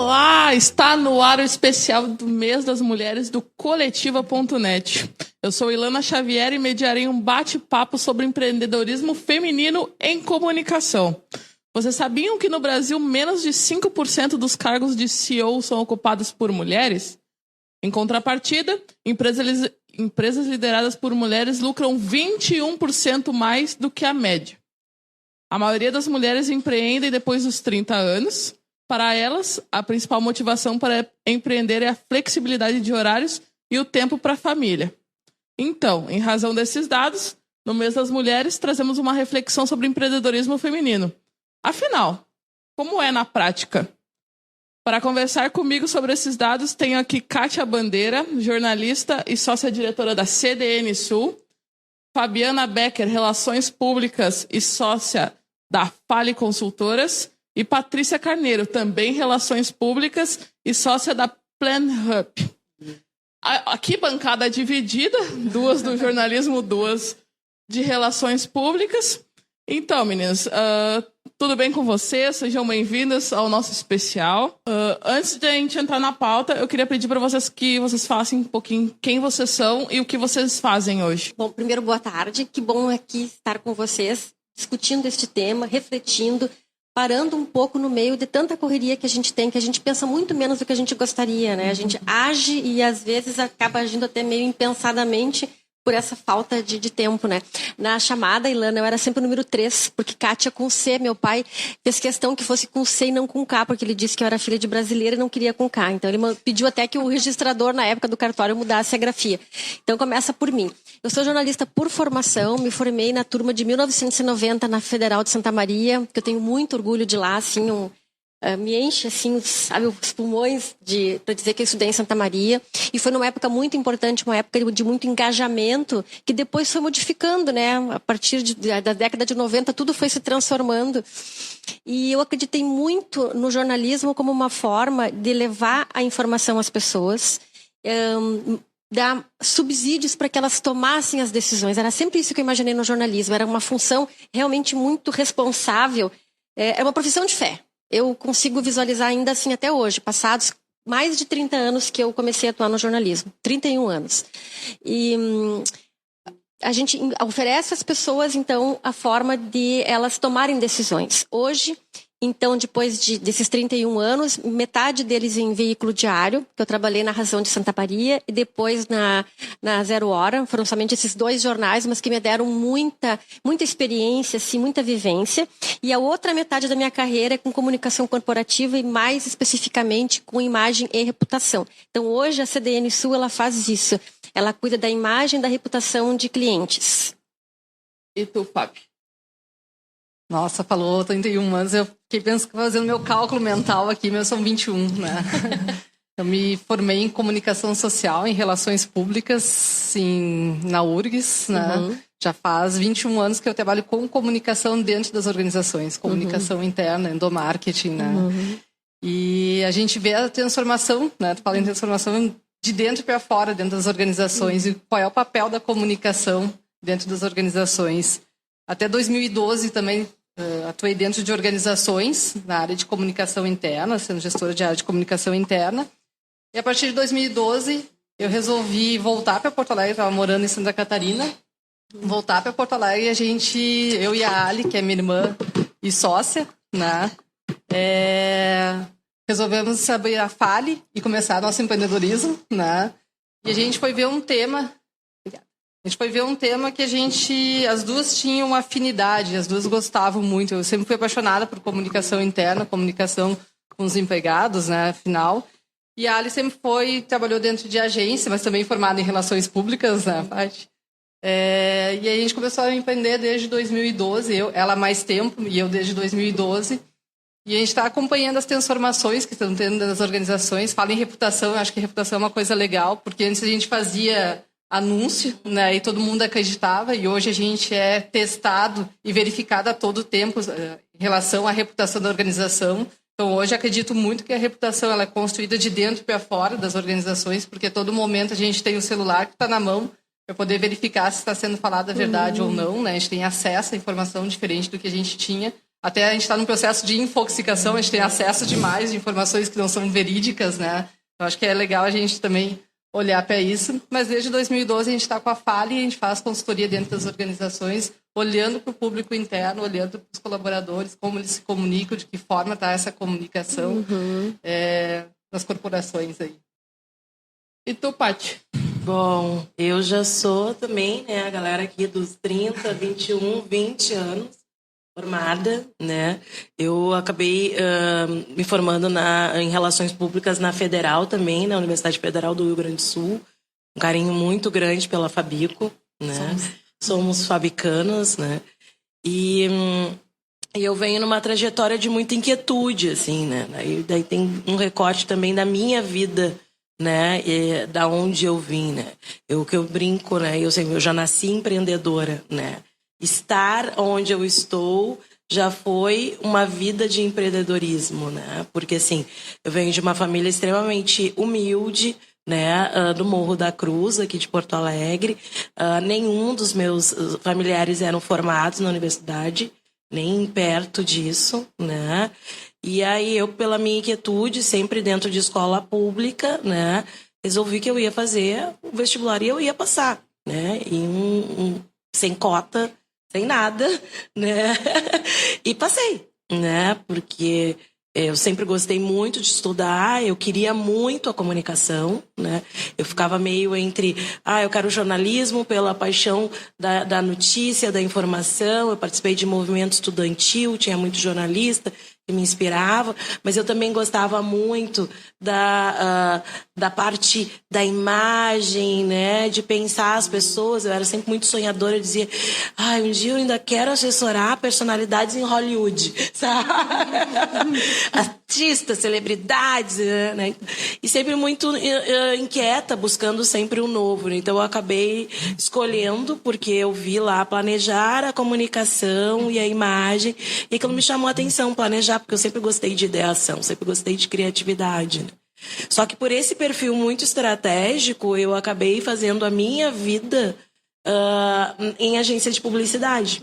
Olá! Está no ar o especial do mês das mulheres do Coletiva.net. Eu sou Ilana Xavier e mediarei um bate-papo sobre empreendedorismo feminino em comunicação. Vocês sabiam que no Brasil menos de 5% dos cargos de CEO são ocupados por mulheres? Em contrapartida, empresas lideradas por mulheres lucram 21% mais do que a média. A maioria das mulheres empreendem depois dos 30 anos. Para elas, a principal motivação para empreender é a flexibilidade de horários e o tempo para a família. Então, em razão desses dados, no mês das mulheres, trazemos uma reflexão sobre empreendedorismo feminino. Afinal, como é na prática? Para conversar comigo sobre esses dados, tenho aqui Kátia Bandeira, jornalista e sócia-diretora da CDN Sul, Fabiana Becker, Relações Públicas e sócia da Fale Consultoras, e Patrícia Carneiro, também Relações Públicas e sócia da Plan Hub. Aqui bancada dividida, duas do jornalismo, duas de Relações Públicas. Então, meninas, tudo bem com vocês? Sejam bem-vindas ao nosso especial. Antes de a gente entrar na pauta, eu queria pedir para vocês que vocês falassem um pouquinho quem vocês são e o que vocês fazem hoje. Bom, primeiro, boa tarde. Que bom aqui estar com vocês, discutindo este tema, refletindo, parando um pouco no meio de tanta correria que a gente tem, que a gente pensa muito menos do que a gente gostaria, né? A gente age e, às vezes, acaba agindo até meio impensadamente por essa falta de tempo, né? Na chamada, Ilana, eu era sempre o número 3, porque Kátia com C, meu pai fez questão que fosse com C e não com K, porque ele disse que eu era filha de brasileira e não queria com K. Então, ele pediu até que o registrador, na época do cartório, mudasse a grafia. Então, começa por mim. Eu sou jornalista por formação, me formei na turma de 1990 na Federal de Santa Maria, que eu tenho muito orgulho de lá, assim, me enche assim, os pulmões para dizer que eu estudei em Santa Maria. E foi numa época muito importante, uma época de muito engajamento, que depois foi modificando, né? A partir da década de 90, tudo foi se transformando. E eu acreditei muito no jornalismo como uma forma de levar a informação às pessoas, dar subsídios para que elas tomassem as decisões. Era sempre isso que eu imaginei no jornalismo. Era uma função realmente muito responsável. É uma profissão de fé. Eu consigo visualizar ainda assim até hoje, passados mais de 30 anos que eu comecei a atuar no jornalismo. 31 anos. E a gente oferece às pessoas, então, a forma de elas tomarem decisões. Hoje, então, depois desses 31 anos, metade deles em veículo diário, que eu trabalhei na Razão de Santa Maria, e depois na Zero Hora. Foram somente esses 2 jornais, mas que me deram muita experiência, assim, muita vivência. E a outra metade da minha carreira é com comunicação corporativa e, mais especificamente, com imagem e reputação. Então, hoje, a CDN Sul, ela faz isso. Ela cuida da imagem e da reputação de clientes. E tu, Fábio? Nossa, falou 31 anos, eu fiquei fazendo meu cálculo mental aqui, meus são 21, né? Eu me formei em comunicação social, em relações públicas, na URGS, né? Uhum. Já faz 21 anos que eu trabalho com comunicação dentro das organizações, comunicação interna, endomarketing, né? Uhum. E a gente vê a transformação, né? Tu fala em transformação de dentro para fora, dentro das organizações, e qual é o papel da comunicação dentro das organizações. Até 2012 também atuei dentro de organizações na área de comunicação interna, sendo gestora de área de comunicação interna. E a partir de 2012 eu resolvi voltar para Porto Alegre, estava morando em Santa Catarina, voltar para Porto Alegre e eu e a Ali, que é minha irmã e sócia, né, resolvemos abrir a Fale e começar nosso empreendedorismo, né, e a gente foi ver um tema... A gente foi ver um tema que as duas tinham afinidade, as duas gostavam muito. Eu sempre fui apaixonada por comunicação interna, comunicação com os empregados, né, afinal. E a Ali sempre trabalhou dentro de agência, mas também formada em relações públicas, né, Paty? E aí a gente começou a empreender desde 2012, ela há mais tempo e eu desde 2012. E a gente está acompanhando as transformações que estão tendo nas organizações. Fala em reputação, eu acho que reputação é uma coisa legal, porque antes a gente fazia anúncio, né, e todo mundo acreditava, e hoje a gente é testado e verificado a todo tempo em relação à reputação da organização. Então, hoje acredito muito que a reputação ela é construída de dentro para fora das organizações, porque a todo momento a gente tem o celular que está na mão para poder verificar se está sendo falada a verdade ou não, né? A gente tem acesso à informação diferente do que a gente tinha Até a gente está num processo de infoxicação, a gente tem acesso demais de informações que não são verídicas, né? Eu acho que é legal a gente também olhar para isso. Mas desde 2012 a gente está com a FALE e a gente faz consultoria dentro das organizações, olhando para o público interno, olhando para os colaboradores, como eles se comunicam, de que forma está essa comunicação nas corporações aí. E tu, Paty? Bom, eu já sou também, né, a galera aqui dos 30, 21, 20 anos formada, né? Eu acabei me formando em Relações Públicas na Federal também, na Universidade Federal do Rio Grande do Sul. Um carinho muito grande pela Fabico, né? Somos fabicanos, né? E eu venho numa trajetória de muita inquietude, assim, né? Daí tem um recorte também da minha vida, né? E da onde eu vim, né? Eu brinco, né? Eu já nasci empreendedora, né? Estar onde eu estou já foi uma vida de empreendedorismo, né? Porque, assim, eu venho de uma família extremamente humilde, né? Do Morro da Cruz, aqui de Porto Alegre. Nenhum dos meus familiares eram formados na universidade, nem perto disso, né? E aí eu, pela minha inquietude, sempre dentro de escola pública, né? Resolvi que eu ia fazer o vestibular e eu ia passar, né? Sem cota, sem nada, né? E passei, né? Porque eu sempre gostei muito de estudar, eu queria muito a comunicação, né? Eu ficava meio entre, eu quero jornalismo pela paixão da notícia, da informação. Eu participei de movimento estudantil, tinha muito jornalista que me inspirava, mas eu também gostava muito da parte da imagem, né? De pensar as pessoas. Eu era sempre muito sonhadora, eu dizia, um dia eu ainda quero assessorar personalidades em Hollywood, sabe? Artistas, celebridades, né? E sempre muito inquieta, buscando sempre o novo, né? Então eu acabei escolhendo, porque eu vi lá planejar a comunicação e a imagem, e aquilo me chamou a atenção, planejar, porque eu sempre gostei de ideação, sempre gostei de criatividade, né? Só que por esse perfil muito estratégico, eu acabei fazendo a minha vida em agência de publicidade,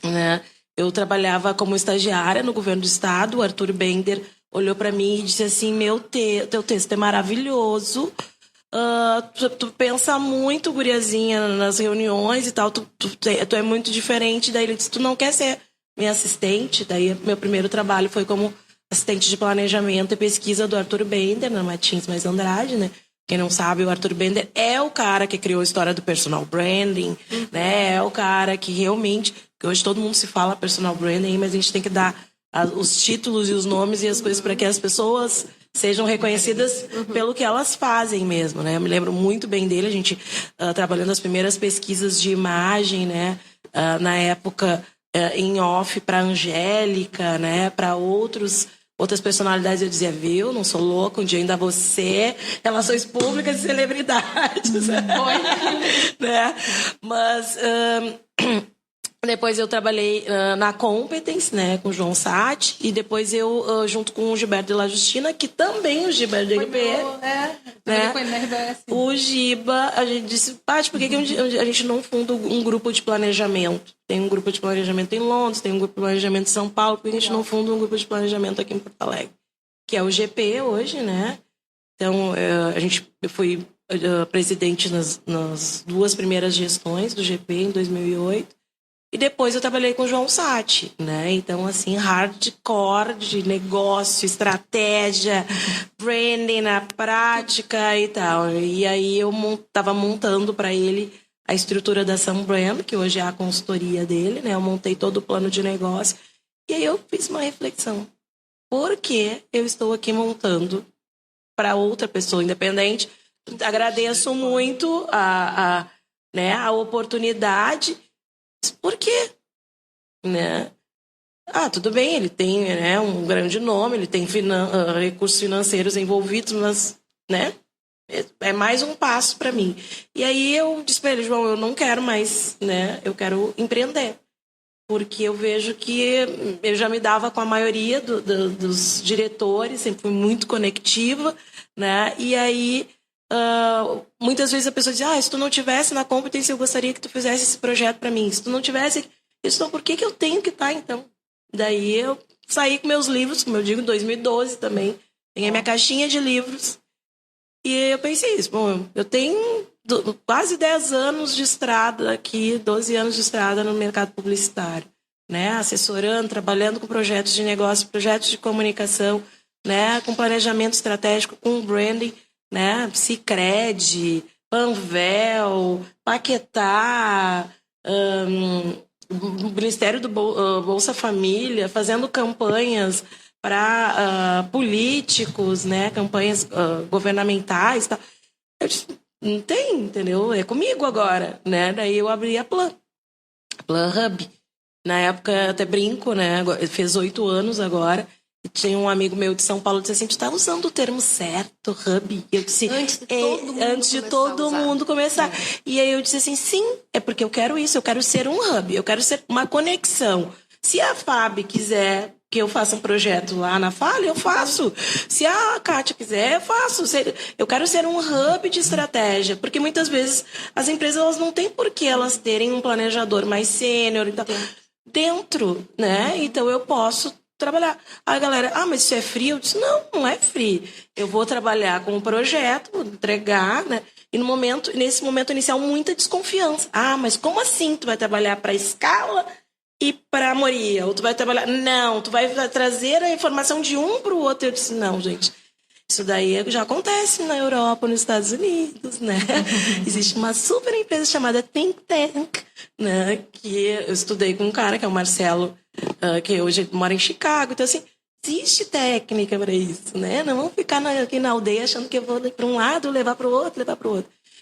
né? Eu trabalhava como estagiária no governo do estado. O Arthur Bender olhou para mim e disse assim, teu texto é maravilhoso, tu pensa muito, guriazinha, nas reuniões e tal, tu é muito diferente. Daí ele disse, tu não quer ser minha assistente? Daí meu primeiro trabalho foi como assistente de planejamento e pesquisa do Arthur Bender, na Martins Mais Andrade, né? Quem não sabe, o Arthur Bender é o cara que criou a história do personal branding, né? É o cara que realmente... Hoje todo mundo se fala personal branding, mas a gente tem que dar os títulos e os nomes e as coisas para que as pessoas sejam reconhecidas pelo que elas fazem mesmo, né? Eu me lembro muito bem dele, a gente trabalhando as primeiras pesquisas de imagem, né? Na época, em off para Angélica, né? Para outras personalidades. Eu dizia, viu, não sou louca, um dia ainda você, relações públicas e celebridades. Né? Mas depois eu trabalhei na Competence, né, com o João Sati, e depois eu, junto com o Gilberto de la Justina, que também o Giba da RB, né? O Giba, a gente disse, Paty, por que a gente não funda um grupo de planejamento? Tem um grupo de planejamento em Londres, tem um grupo de planejamento em São Paulo, por que a gente não funda um grupo de planejamento aqui em Porto Alegre? Que é o GP hoje, né? Então, eu fui presidente nas duas primeiras gestões do GP, em 2008. E depois eu trabalhei com o João Sati, né? Então, assim, hardcore de negócio, estratégia, branding na prática e tal. E aí eu estava montando para ele a estrutura da Sunbrand, que hoje é a consultoria dele, né? Eu montei todo o plano de negócio. E aí eu fiz uma reflexão. Por que eu estou aqui montando para outra pessoa independente? Agradeço muito a oportunidade. Por quê? Né? Tudo bem, ele tem, né, um grande nome, ele tem recursos financeiros envolvidos, mas, né, é mais um passo para mim. E aí eu disse para ele, João, eu não quero mais, né, eu quero empreender. Porque eu vejo que eu já me dava com a maioria dos diretores, sempre fui muito conectiva, né, e aí... muitas vezes a pessoa diz, se tu não tivesse na Competence, eu gostaria que tu fizesse esse projeto para mim. Se tu não tivesse, então por que eu tenho que estar, então? Daí eu saí com meus livros, como eu digo, em 2012 também. Peguei minha caixinha de livros. E eu pensei isso, bom, eu tenho quase 10 anos de estrada aqui, 12 anos de estrada no mercado publicitário, né? Assessorando, trabalhando com projetos de negócio, projetos de comunicação, né? Com planejamento estratégico, com branding, né? Sicredi, Panvel, Paquetá, Ministério do Bolsa Família, fazendo campanhas para políticos, né? Campanhas governamentais, tal. Eu disse, não tem, entendeu? É comigo agora, né? Daí eu abri a Plan Hub. Na época, eu até brinco, né? Fez 8 anos agora. E tinha um amigo meu de São Paulo que disse assim, tu tá usando o termo certo, hub? E eu disse, antes de todo mundo começar. E aí eu disse assim, sim, é porque eu quero isso, eu quero ser um hub, eu quero ser uma conexão. Se a Fábio quiser que eu faça um projeto lá na Fale, eu faço. Se a Kátia quiser, eu faço. Eu quero ser um hub de estratégia, porque muitas vezes as empresas elas não têm por que elas terem um planejador mais sênior e tal. Dentro, né? Então eu posso trabalhar. Aí a galera, mas isso é free? Eu disse, não é free. Eu vou trabalhar com o projeto, vou entregar, né? E nesse momento inicial, muita desconfiança. Mas como assim? Tu vai trabalhar para escala e para Moria? Ou tu vai trabalhar... Não, tu vai trazer a informação de um para o outro. Eu disse, não, gente. Isso daí já acontece na Europa, nos Estados Unidos, né? Existe uma super empresa chamada Think Tank, né? Que eu estudei com um cara, que é o Marcelo, que hoje mora em Chicago. Então, assim, existe técnica para isso, né? Não vamos ficar aqui na aldeia achando que eu vou para um lado, levar para o outro.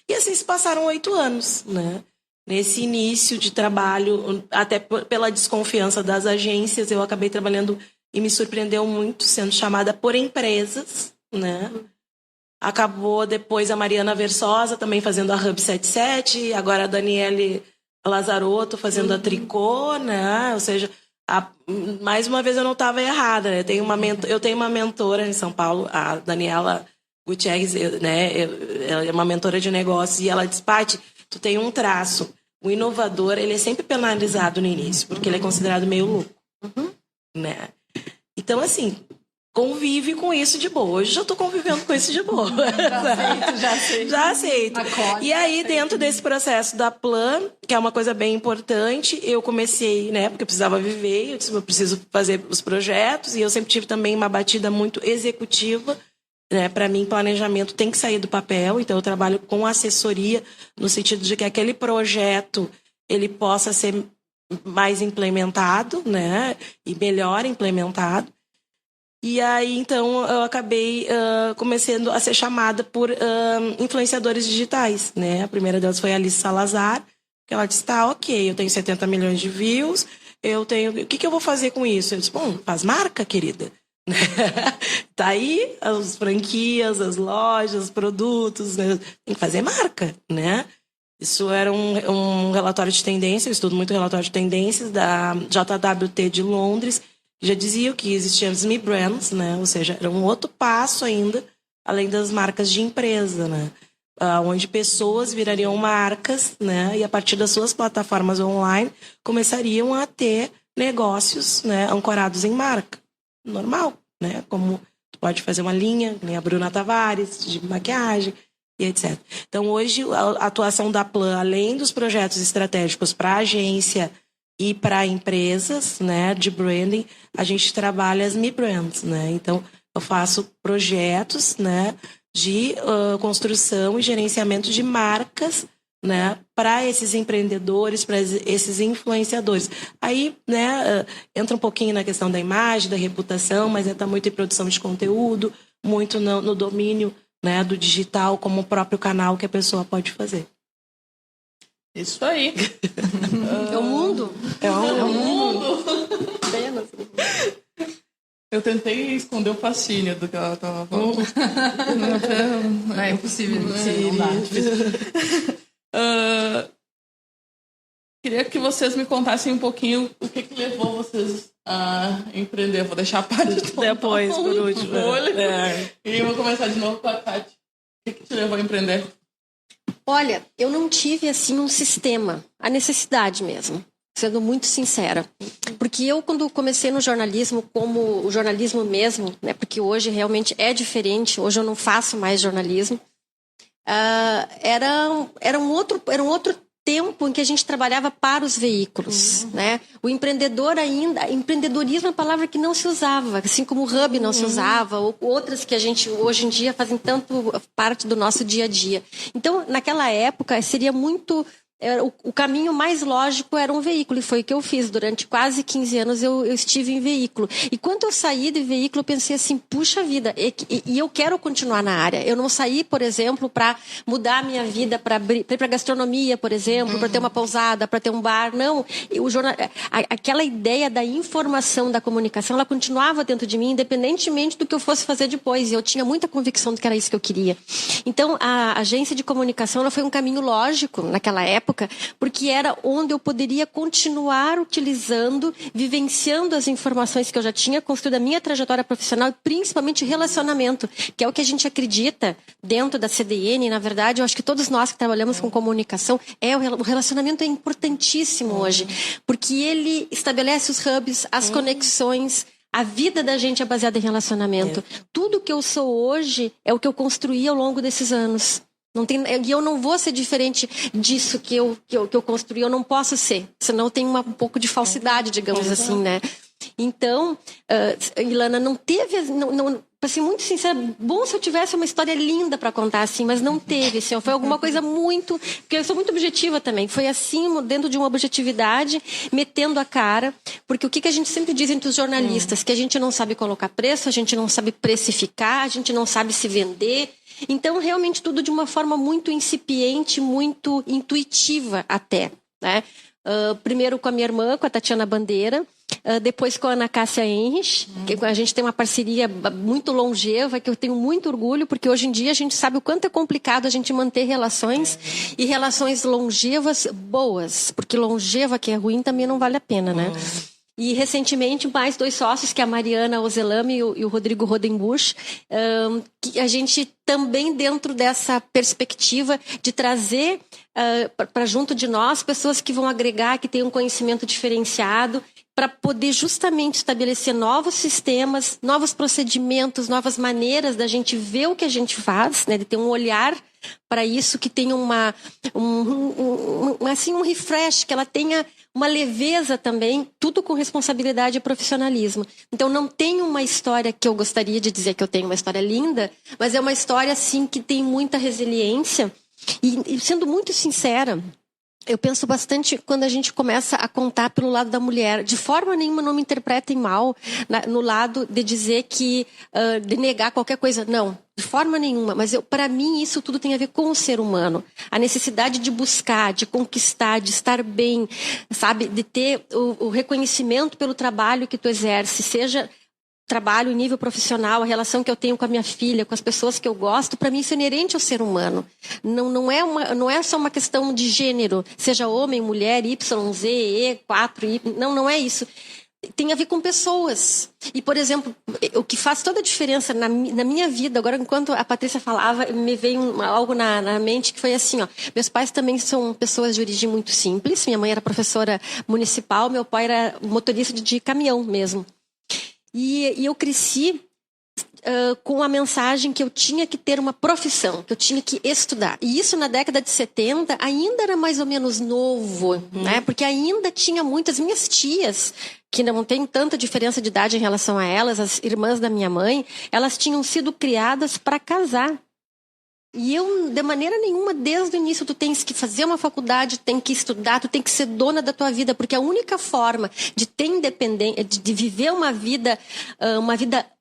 E assim se passaram 8 anos, né? Nesse início de trabalho, até pela desconfiança das agências, eu acabei trabalhando e me surpreendeu muito, sendo chamada por empresas, né? Acabou depois a Mariana Versosa também fazendo a Hub 77, agora a Daniele Lazarotto fazendo a Tricô, né? Ou seja, mais uma vez eu não estava errada, né? Eu tenho uma mentora em São Paulo, a Daniela Gutierrez, né? Ela é uma mentora de negócios e ela diz, Paty, tu tem um traço. O inovador, ele é sempre penalizado no início, porque ele é considerado meio louco, né? Então, assim, convive com isso de boa. Hoje já estou convivendo com isso de boa. Já aceito. Acorde, e aí, dentro desse processo da Plan, que é uma coisa bem importante, eu comecei, né, porque eu precisava viver, eu preciso fazer os projetos, e eu sempre tive também uma batida muito executiva, né? Para mim, planejamento tem que sair do papel, então eu trabalho com assessoria, no sentido de que aquele projeto ele possa ser mais implementado, né, e melhor implementado. E aí, então, eu acabei começando a ser chamada por influenciadores digitais, né? A primeira delas foi a Alice Salazar, que ela disse, ok, eu tenho 70 milhões de views, o que eu vou fazer com isso? Eu disse, bom, faz marca, querida. Tá aí as franquias, as lojas, os produtos, né? Tem que fazer marca, né? Isso era um relatório de tendência, eu estudo muito relatório de tendências da JWT de Londres, que já dizia que existiam as Mi-Brands, né? Ou seja, era um outro passo ainda, além das marcas de empresa, né? Onde pessoas virariam marcas, né? E a partir das suas plataformas online começariam a ter negócios, né, ancorados em marca. Normal, né? Como tu pode fazer uma linha, nem a Bruna Tavares, de maquiagem e etc. Então, hoje, a atuação da Plan, além dos projetos estratégicos para a agência e para empresas, né, de branding, a gente trabalha as Mi-Brands, né? Então, eu faço projetos, né, de construção e gerenciamento de marcas, né, para esses empreendedores, para esses influenciadores. Aí, né, entra um pouquinho na questão da imagem, da reputação, mas entra muito em produção de conteúdo, muito no domínio, né, do digital, como o próprio canal que a pessoa pode fazer. Isso aí. É o mundo. É o mundo. Eu tentei esconder o fascínio do que ela estava falando. Não é impossível. Não dá. Queria que vocês me contassem um pouquinho o que levou vocês a empreender. Vou deixar a parte depois, por último. E vou começar de novo com a Tati. O que te levou a empreender? Olha, eu não tive assim um sistema, a necessidade mesmo. sendo muito sincera. Porque eu, quando comecei no jornalismo, como o jornalismo mesmo, né, porque hoje realmente é diferente, hoje eu não faço mais jornalismo, era um outro tempo em que a gente trabalhava para os veículos, né? O empreendedor empreendedorismo é uma palavra que não se usava, assim como o hub não se usava, ou outras que a gente hoje em dia fazem tanto parte do nosso dia a dia. Então, naquela época, seria muito... O caminho mais lógico era um veículo, e foi o que eu fiz. Durante quase 15 anos eu estive em veículo. E quando eu saí de veículo, eu pensei assim, puxa vida, e eu quero continuar na área. Eu não saí, por exemplo, para mudar a minha vida, para ir para gastronomia, por exemplo, para ter uma pousada, para ter um bar. Não, aquela ideia da informação, da comunicação, ela continuava dentro de mim, independentemente do que eu fosse fazer depois. E eu tinha muita convicção de que era isso que eu queria. Então, a agência de comunicação ela foi um caminho lógico naquela época, porque era onde eu poderia continuar utilizando, vivenciando as informações que eu já tinha construído a minha trajetória profissional, principalmente relacionamento, que é o que a gente acredita dentro da CDN. Na verdade, eu acho que todos nós que trabalhamos com comunicação, o relacionamento é importantíssimo hoje, porque ele estabelece os hubs, as conexões. A vida da gente é baseada em relacionamento. Tudo que eu sou hoje é o que eu construí ao longo desses anos. E eu não vou ser diferente disso que eu construí, eu não posso ser, senão eu tenho um pouco de falsidade, digamos assim, né? Então, Ilana, não teve, para ser muito sincera, bom se eu tivesse uma história linda para contar assim, mas não teve, assim, foi alguma coisa muito, porque eu sou muito objetiva também, foi assim, dentro de uma objetividade, metendo a cara, porque o que a gente sempre diz entre os jornalistas, que a gente não sabe colocar preço, a gente não sabe precificar, a gente não sabe se vender. Então, realmente, tudo de uma forma muito incipiente, muito intuitiva até, né? Primeiro com a minha irmã, com a Tatiana Bandeira, depois com a Ana Cássia Henrich, que a gente tem uma parceria muito longeva, que eu tenho muito orgulho, porque hoje em dia a gente sabe o quanto é complicado a gente manter relações, e relações longevas boas, porque longeva que é ruim também não vale a pena, né? E, recentemente, mais 2 sócios, que é a Mariana Ozelame e o Rodrigo Rodenbusch, que a gente também, dentro dessa perspectiva de trazer para junto de nós pessoas que vão agregar, que têm um conhecimento diferenciado, para poder justamente estabelecer novos sistemas, novos procedimentos, novas maneiras da gente ver o que a gente faz, né, de ter um olhar para isso, que tenha um refresh, que ela tenha uma leveza também, tudo com responsabilidade e profissionalismo. Então, não tem uma história que eu gostaria de dizer que eu tenho uma história linda, mas é uma história, assim, que tem muita resiliência. E sendo muito sincera, eu penso bastante quando a gente começa a contar pelo lado da mulher. De forma nenhuma, não me interpretem mal no lado de dizer que, de negar qualquer coisa. Não, de forma nenhuma. Mas para mim isso tudo tem a ver com o ser humano. A necessidade de buscar, de conquistar, de estar bem, sabe? De ter o reconhecimento pelo trabalho que tu exerce, seja trabalho em nível profissional, a relação que eu tenho com a minha filha, com as pessoas que eu gosto, para mim isso é inerente ao ser humano. Não é só uma questão de gênero, seja homem, mulher, Y, Z, E, 4, Y. Não é isso. Tem a ver com pessoas. E, por exemplo, o que faz toda a diferença na minha vida, agora, enquanto a Patrícia falava, me veio algo na mente que foi assim, ó. Meus pais também são pessoas de origem muito simples. Minha mãe era professora municipal, meu pai era motorista de caminhão mesmo. E eu cresci com a mensagem que eu tinha que ter uma profissão, que eu tinha que estudar. E isso na década de 70 ainda era mais ou menos novo, né? Porque ainda tinha muitas minhas tias, que não tem tanta diferença de idade em relação a elas, as irmãs da minha mãe, elas tinham sido criadas para casar. E eu, de maneira nenhuma, desde o início, tu tens que fazer uma faculdade, tem que estudar, tu tem que ser dona da tua vida, porque a única forma de ter independência, de viver uma vida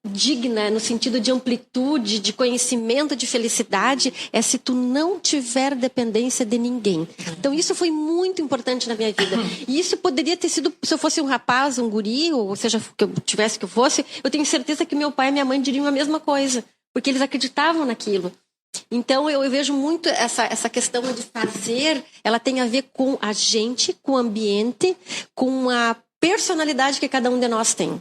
digna, no sentido de amplitude, de conhecimento, de felicidade, é se tu não tiver dependência de ninguém. Então isso foi muito importante na minha vida. E isso poderia ter sido, se eu fosse um rapaz, um guri, ou seja, que eu tivesse que eu fosse, eu tenho certeza que meu pai e minha mãe diriam a mesma coisa, porque eles acreditavam naquilo. Então, eu vejo muito essa questão de fazer, ela tem a ver com a gente, com o ambiente, com a personalidade que cada um de nós tem.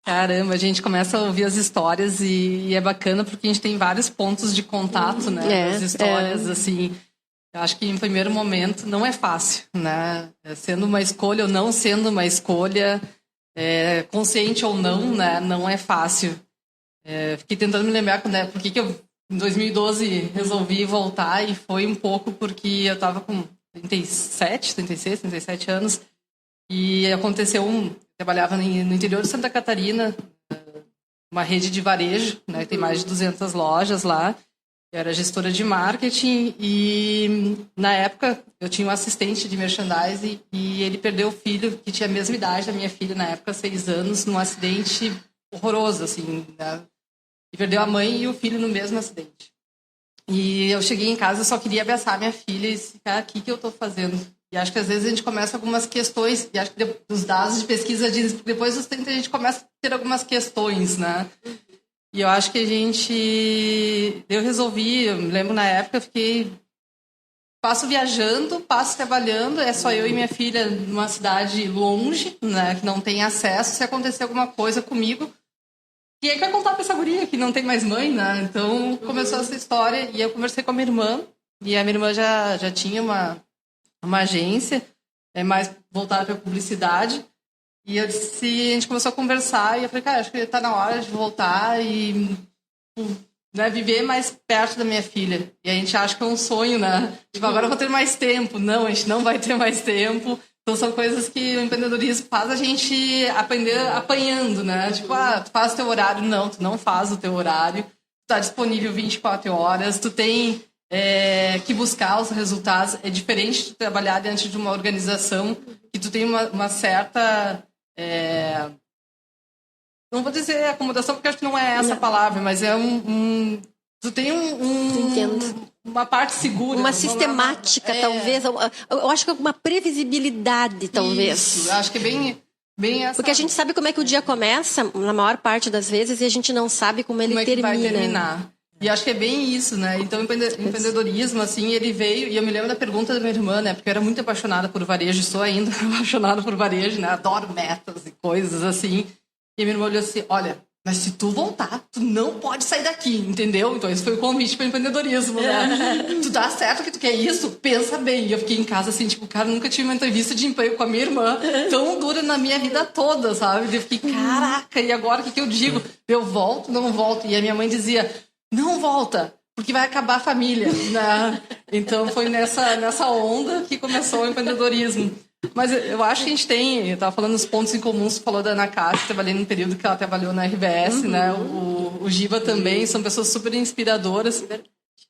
Caramba, a gente começa a ouvir as histórias e é bacana porque a gente tem vários pontos de contato, né? As histórias, assim... Eu acho que em primeiro momento não é fácil, né? Sendo uma escolha ou não sendo uma escolha, consciente ou não, né? Não é fácil. Fiquei tentando me lembrar por que eu, em 2012, resolvi voltar, e foi um pouco porque eu estava com 36, 37 anos, e aconteceu trabalhava no interior de Santa Catarina, uma rede de varejo, né? Tem mais de 200 lojas lá. Eu era gestora de marketing e, na época, eu tinha um assistente de merchandising e ele perdeu o filho, que tinha a mesma idade da minha filha, na época, 6 anos, num acidente horroroso, assim, né? E perdeu a mãe e o filho no mesmo acidente. E eu cheguei em casa, eu só queria abraçar minha filha e disse, cara, o que eu estou fazendo? E acho que às vezes a gente começa algumas questões, e acho que os dados de pesquisa dizem que depois dos 30 a gente começa a ter algumas questões, né? E eu acho que eu resolvi, eu me lembro na época, passo viajando, passo trabalhando, é só eu e minha filha numa cidade longe, né, que não tem acesso, se acontecer alguma coisa comigo, e aí vai contar pra essa guria que não tem mais mãe, né? Então começou essa história, e eu conversei com a minha irmã, e a minha irmã já tinha uma agência, mais voltada para publicidade. E a gente começou a conversar e eu falei, cara, acho que tá na hora de voltar e, né, viver mais perto da minha filha. E a gente acha que é um sonho, né? Tipo, agora eu vou ter mais tempo. Não, a gente não vai ter mais tempo. Então são coisas que o empreendedorismo faz a gente aprender apanhando, né? Tipo, tu faz o teu horário. Não, tu não faz o teu horário. Tu tá disponível 24 horas. Tu tem que buscar os resultados. É diferente de trabalhar dentro de uma organização que tu tem uma certa... não vou dizer acomodação, porque acho que não é essa a palavra, mas tu tem uma parte segura. Uma sistemática, talvez. Eu acho que uma previsibilidade, talvez. Isso, acho que é bem essa... Porque a gente sabe como é que o dia começa, na maior parte das vezes, e a gente não sabe como ele termina. Como é que vai terminar. E acho que é bem isso, né? Então, o empreendedorismo, assim, ele veio... E eu me lembro da pergunta da minha irmã, né? Porque eu era muito apaixonada por varejo, sou ainda apaixonada por varejo, né? Adoro metas e coisas assim. E a minha irmã olhou assim, olha, mas se tu voltar, tu não pode sair daqui, entendeu? Então, esse foi o convite para o empreendedorismo, né? Tu dá certo que tu quer isso? Pensa bem. E eu fiquei em casa assim, tipo, cara, nunca tive uma entrevista de emprego com a minha irmã tão dura na minha vida toda, sabe? E eu fiquei, caraca, e agora o que eu digo? Eu volto, não volto? E a minha mãe dizia... Não volta, porque vai acabar a família, né? Então foi nessa onda que começou o empreendedorismo. Mas eu acho que a gente tem, eu estava falando dos pontos em comuns, você falou da Ana Cássia, trabalhei no período que ela trabalhou na RBS, né? O Giba também, são pessoas super inspiradoras.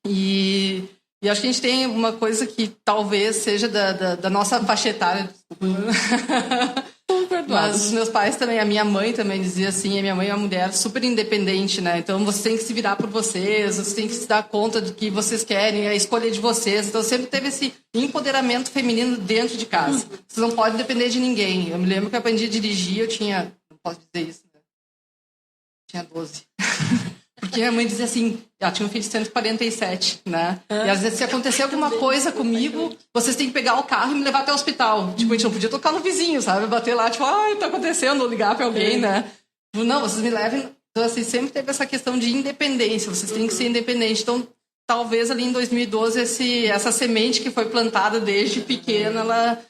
E acho que a gente tem uma coisa que talvez seja da nossa faixa etária, desculpa. Mas os meus pais também, a minha mãe também dizia assim, a minha mãe é uma mulher super independente, né? Então vocês têm que se virar por vocês têm que se dar conta do que vocês querem, a escolha de vocês. Então sempre teve esse empoderamento feminino dentro de casa. Vocês não podem depender de ninguém. Eu me lembro que eu aprendi a dirigir, eu tinha, não posso dizer isso, né? Tinha 12. Porque minha mãe dizia assim, ela tinha um filho de 147, né? E às vezes se acontecer alguma coisa comigo, vocês têm que pegar o carro e me levar até o hospital. Tipo, a gente não podia tocar no vizinho, sabe? Bater lá, tipo, tá acontecendo, ou ligar pra alguém, né? Não, vocês me levem... Então, assim, sempre teve essa questão de independência, vocês têm que ser independentes. Então, talvez ali em 2012, essa semente que foi plantada desde pequena, ela...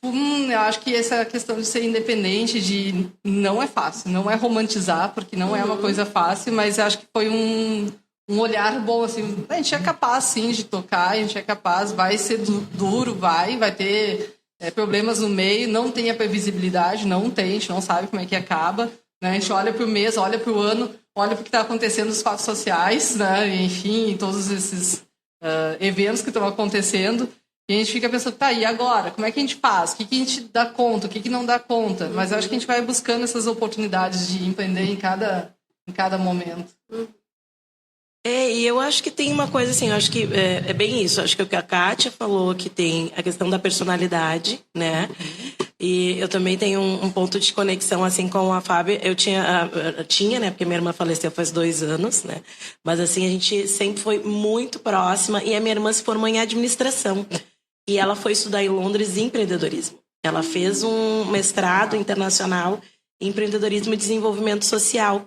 eu acho que essa questão de ser independente, não é fácil, não é romantizar, porque não é uma coisa fácil, mas acho que foi um olhar bom, assim, a gente é capaz, sim, de tocar, a gente é capaz, vai ser duro, vai ter problemas no meio, não tem a previsibilidade, não tem, a gente não sabe como é que acaba, né? A gente olha para o mês, olha para o ano, olha para o que está acontecendo nos fatos sociais, né? Enfim, todos esses eventos que estão acontecendo. E a gente fica pensando, e agora? Como é que a gente faz? O que a gente dá conta? O que não dá conta? Mas eu acho que a gente vai buscando essas oportunidades de empreender em cada momento. E eu acho que tem uma coisa assim, eu acho que é bem isso. Acho que o que a Kátia falou, que tem a questão da personalidade, né? E eu também tenho um ponto de conexão, assim, com a Fábio. Eu tinha, né? Porque minha irmã faleceu faz 2 anos, né? Mas, assim, a gente sempre foi muito próxima. E a minha irmã se formou em administração. E ela foi estudar em Londres empreendedorismo. Ela fez um mestrado internacional em empreendedorismo e desenvolvimento social.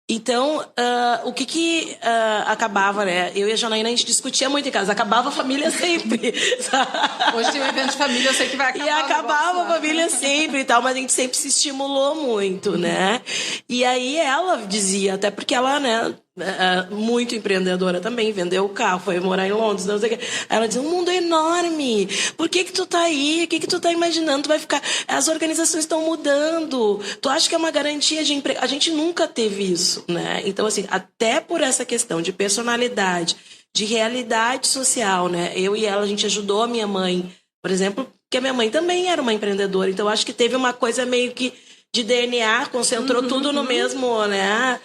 Então, o que acabava, né? Eu e a Janaína, a gente discutia muito em casa. Acabava a família sempre. Hoje tem um evento de família, eu sei que vai acabar. E acabava a família sempre e tal, mas a gente sempre se estimulou muito, né? E aí ela dizia, até porque ela, né, muito empreendedora também, vendeu o carro, foi morar em Londres, não sei o quê. Ela dizia, um mundo enorme, por que tu tá aí? O que tu tá imaginando? Tu vai ficar... As organizações estão mudando, tu acha que é uma garantia de emprego? A gente nunca teve isso, né? Então, assim, até por essa questão de personalidade, de realidade social, né? Eu e ela, a gente ajudou a minha mãe, por exemplo, porque a minha mãe também era uma empreendedora, então acho que teve uma coisa meio que de DNA, concentrou tudo no mesmo, né?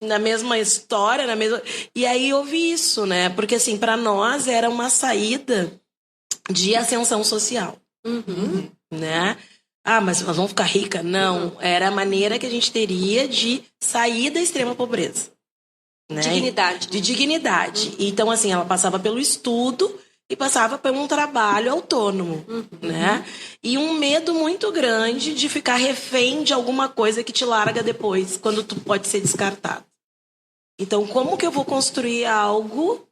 Na mesma história, na mesma... E aí houve isso, né? Porque, assim, para nós era uma saída de ascensão social, né? Mas nós vamos ficar rica? Não. Era a maneira que a gente teria de sair da extrema pobreza. Né? Dignidade. De dignidade. Então, assim, ela passava pelo estudo e passava por um trabalho autônomo, né? E um medo muito grande de ficar refém de alguma coisa que te larga depois, quando tu pode ser descartado. Então, como que eu vou construir algo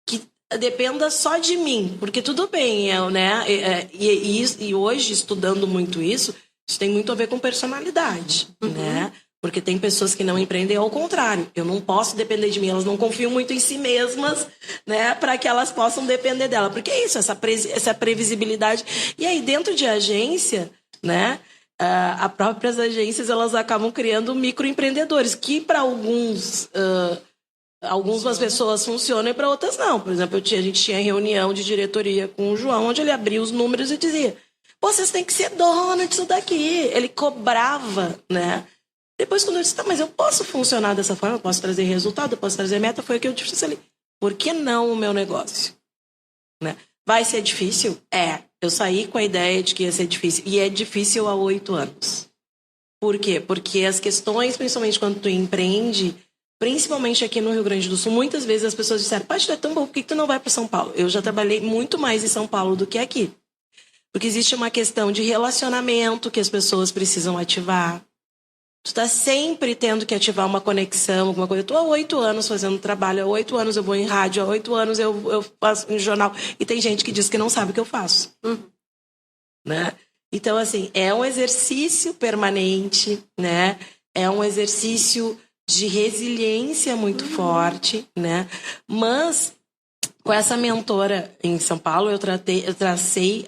que dependa só de mim? Porque tudo bem, né? E hoje, estudando muito isso tem muito a ver com personalidade, né? Porque tem pessoas que não empreendem ao contrário. Eu não posso depender de mim, elas não confiam muito em si mesmas, né, para que elas possam depender dela. Porque é isso, essa previsibilidade. E aí, dentro de agência, né, as próprias agências, elas acabam criando microempreendedores, que para algumas pessoas funcionam e para outras não. Por exemplo, a gente tinha reunião de diretoria com o João, onde ele abria os números e dizia, vocês têm que ser dono disso daqui. Ele cobrava, né? Depois, quando eu disse, mas eu posso funcionar dessa forma, eu posso trazer resultado, eu posso trazer meta, foi o que eu disse ali. Por que não o meu negócio? Né? Vai ser difícil? Eu saí com a ideia de que ia ser difícil. E é difícil há 8 anos. Por quê? Porque as questões, principalmente quando tu empreende, principalmente aqui no Rio Grande do Sul, muitas vezes as pessoas disseram, Paty, é tão bom, por que tu não vai para São Paulo? Eu já trabalhei muito mais em São Paulo do que aqui. Porque existe uma questão de relacionamento que as pessoas precisam ativar. Tu tá sempre tendo que ativar uma conexão, alguma coisa. Eu tô há 8 anos fazendo trabalho, há 8 anos eu vou em rádio, há 8 anos eu faço em jornal. E tem gente que diz que não sabe o que eu faço. Né? Então, assim, é um exercício permanente, né? É um exercício de resiliência muito forte, né? Mas, com essa mentora em São Paulo, eu tracei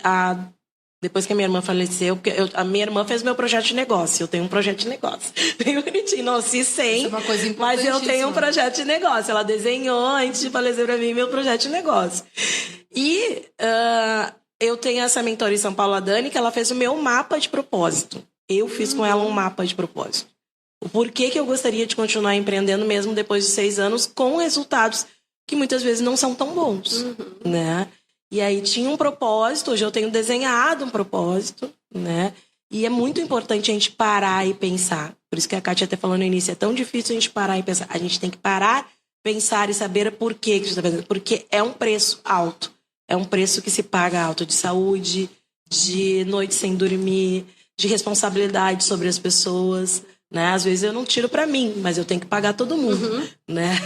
depois que a minha irmã faleceu, porque a minha irmã fez meu projeto de negócio. Eu tenho um projeto de negócio. Bem bonitinho, não se sem, é uma coisa mas eu tenho um projeto de negócio. Ela desenhou, antes de falecer para mim, meu projeto de negócio. E eu tenho essa mentora em São Paulo, a Dani, que ela fez o meu mapa de propósito. Eu fiz com ela um mapa de propósito. O porquê que eu gostaria de continuar empreendendo mesmo depois de 6 anos, com resultados que muitas vezes não são tão bons, né? E aí tinha um propósito, hoje eu tenho desenhado um propósito, né? E é muito importante a gente parar e pensar. Por isso que a Kátia até falou no início, é tão difícil a gente parar e pensar. A gente tem que parar, pensar e saber por que a gente está fazendo. Porque é um preço alto. É um preço que se paga alto de saúde, de noite sem dormir, de responsabilidade sobre as pessoas, né? Às vezes eu não tiro para mim, mas eu tenho que pagar todo mundo, né?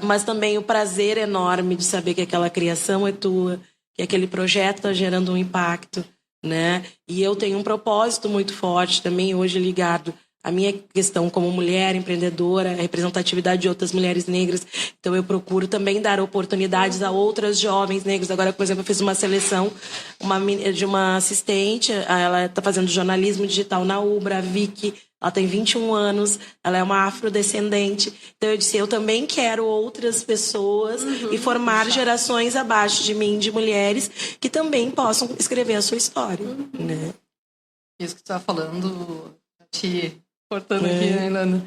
Mas também o prazer enorme de saber que aquela criação é tua, que aquele projeto está gerando um impacto, né? E eu tenho um propósito muito forte também hoje ligado à minha questão como mulher empreendedora, a representatividade de outras mulheres negras. Então eu procuro também dar oportunidades a outras jovens negras. Agora, por exemplo, eu fiz uma seleção de uma assistente, ela está fazendo jornalismo digital na Ubra, a Vicky. Ela tem 21 anos, ela é uma afrodescendente. Então eu disse, eu também quero outras pessoas e formar gerações abaixo de mim, de mulheres, que também possam escrever a sua história. Né? Isso que tu está falando, te cortando aqui, né, Ilana?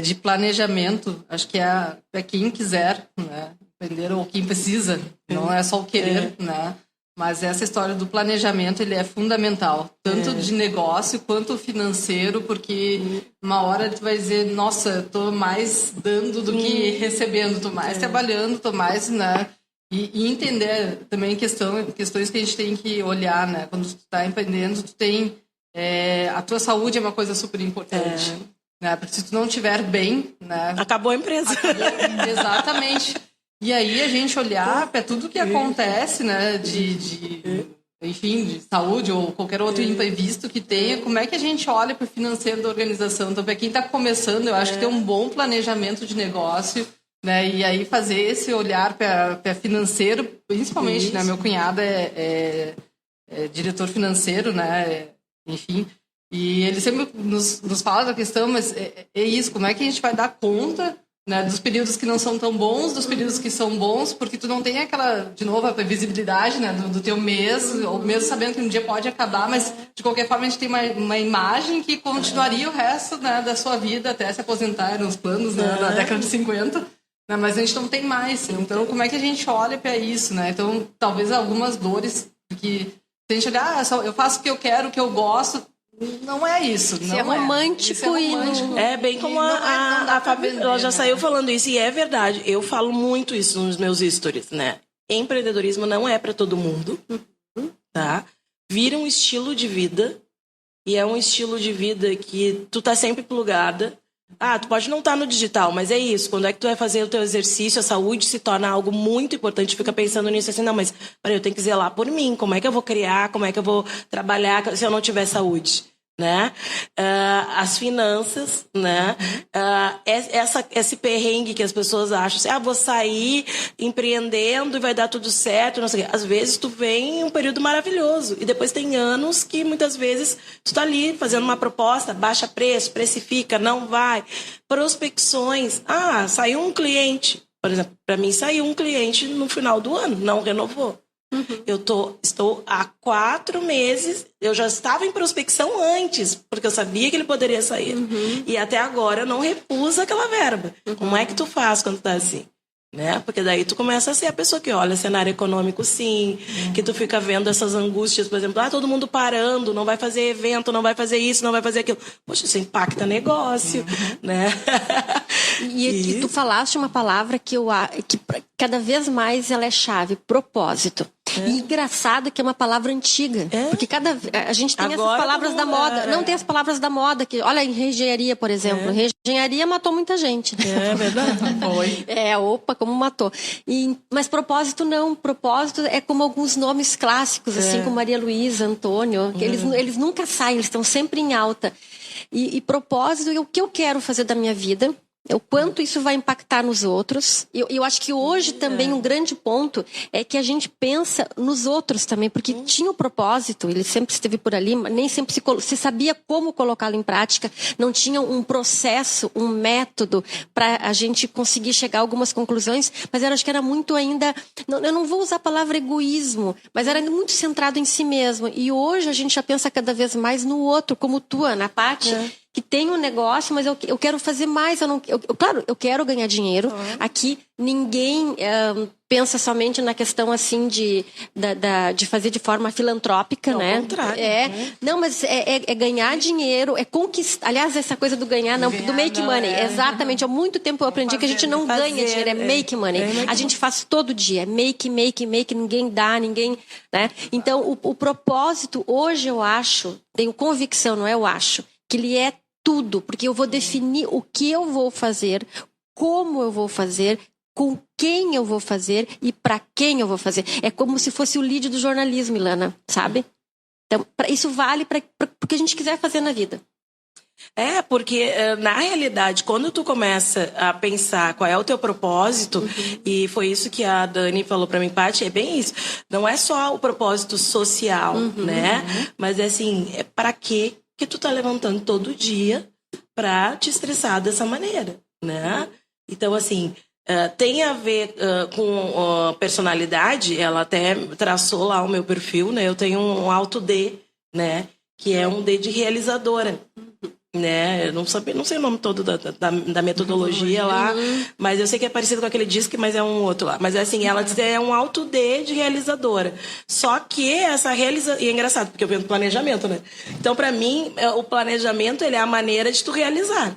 De planejamento, acho que é quem quiser, né? Empreender ou quem precisa, não é só o querer, né? Mas essa história do planejamento, ele é fundamental, tanto de negócio quanto financeiro, porque uma hora tu vai dizer, nossa, eu tô mais dando do que recebendo, tô mais trabalhando, tô mais, né? E entender também questões que a gente tem que olhar, né? Quando tu tá empreendendo, tu tem a tua saúde é uma coisa super importante. Né? Porque se tu não estiver bem... Né? Acabou a empresa. Exatamente. E aí a gente olhar para tudo que acontece, né, enfim, de saúde ou qualquer outro imprevisto que tenha, como é que a gente olha para o financeiro da organização? Então, para quem está começando, eu acho que ter um bom planejamento de negócio, né, e aí fazer esse olhar para financeiro, principalmente, né, meu cunhado é diretor financeiro, né, enfim, e ele sempre nos fala da questão, mas é isso, como é que a gente vai dar conta, né, dos períodos que não são tão bons, dos períodos que são bons, porque tu não tem aquela, de novo, a previsibilidade, né, do teu mês, ou mesmo sabendo que um dia pode acabar, mas de qualquer forma a gente tem uma imagem que continuaria o resto, né, da sua vida até se aposentar nos planos, né, na década de 50, né, mas a gente não tem mais. Então, como é que a gente olha para isso, né? Então, talvez algumas dores que se a gente olhar, eu faço o que eu quero, o que eu gosto. Não é isso. Isso é romântico e não... É bem como a Fábio, ela já saiu falando isso, e é verdade. Eu falo muito isso nos meus stories, né? Empreendedorismo não é para todo mundo, tá? Vira um estilo de vida, e é um estilo de vida que tu tá sempre plugada. Tu pode não estar no digital, mas é isso. Quando é que tu vai fazer o teu exercício, a saúde se torna algo muito importante. Fica pensando nisso assim, não, mas peraí, eu tenho que zelar por mim. Como é que eu vou criar? Como é que eu vou trabalhar se eu não tiver saúde? Né? As finanças, né? Esse perrengue que as pessoas acham assim, vou sair empreendendo e vai dar tudo certo, não sei o quê. Às vezes tu vem em um período maravilhoso e depois tem anos que muitas vezes tu tá ali fazendo uma proposta, baixa preço, precifica, não vai. Prospecções, saiu um cliente, por exemplo, para mim saiu um cliente no final do ano, não renovou. Eu estou há 4 meses, eu já estava em prospecção antes, porque eu sabia que ele poderia sair. E até agora eu não repuso aquela verba. Como é que tu faz quando tá assim? Né? Porque daí tu começa a ser a pessoa que olha cenário econômico, sim, que tu fica vendo essas angústias, por exemplo, todo mundo parando, não vai fazer evento, não vai fazer isso, não vai fazer aquilo. Poxa, isso impacta negócio, né? E tu falaste uma palavra que cada vez mais ela é chave, propósito. E engraçado que é uma palavra antiga. Porque a gente tem agora, essas palavras da moda. Não tem as palavras da moda. Olha, em engenharia, por exemplo. Engenharia matou muita gente. É verdade. Foi. Como matou. Mas propósito não. Propósito é como alguns nomes clássicos, assim como Maria Luísa, Antônio. Que eles nunca saem, eles estão sempre em alta. E propósito é o que eu quero fazer da minha vida. O quanto isso vai impactar nos outros. Eu acho que hoje também um grande ponto é que a gente pensa nos outros também, porque tinha o propósito, ele sempre esteve por ali, mas nem sempre se sabia como colocá-lo em prática, não tinha um processo, um método para a gente conseguir chegar a algumas conclusões, mas eu acho que era muito ainda, eu não vou usar a palavra egoísmo, mas era muito centrado em si mesmo. E hoje a gente já pensa cada vez mais no outro, como tu, Ana Paty, que tem um negócio, mas eu quero fazer mais. Claro, eu quero ganhar dinheiro. Aqui ninguém pensa somente na questão assim de fazer de forma filantrópica, né? Ao contrário. Não, mas é ganhar dinheiro, é conquistar. Aliás, essa coisa do ganhar, do make money. Exatamente. Há muito tempo eu aprendi que a gente não ganha dinheiro, é make money. A gente faz todo dia, make, ninguém dá, ninguém, né? Então, o propósito, hoje eu acho, tenho convicção, não é eu acho, que ele é tudo, porque eu vou definir o que eu vou fazer, como eu vou fazer, com quem eu vou fazer e para quem eu vou fazer. É como se fosse o lead do jornalismo, Ilana, sabe? Então, isso vale para o que a gente quiser fazer na vida. Porque na realidade, quando tu começa a pensar qual é o teu propósito, e foi isso que a Dani falou pra mim, Paty, é bem isso. Não é só o propósito social, né? Mas é assim, para que tu tá levantando todo dia pra te estressar dessa maneira, né? Então, assim, tem a ver com personalidade, ela até traçou lá o meu perfil, né? Eu tenho um alto D, né? Que é um D de realizadora. Né? Eu não sei o nome todo da metodologia lá, mas eu sei que é parecido com aquele disco, mas é um outro lá. Mas assim, ela é um alto D de realizadora. Só que essa realização... E é engraçado, porque eu venho do planejamento, né? Então, pra mim, o planejamento ele é a maneira de tu realizar.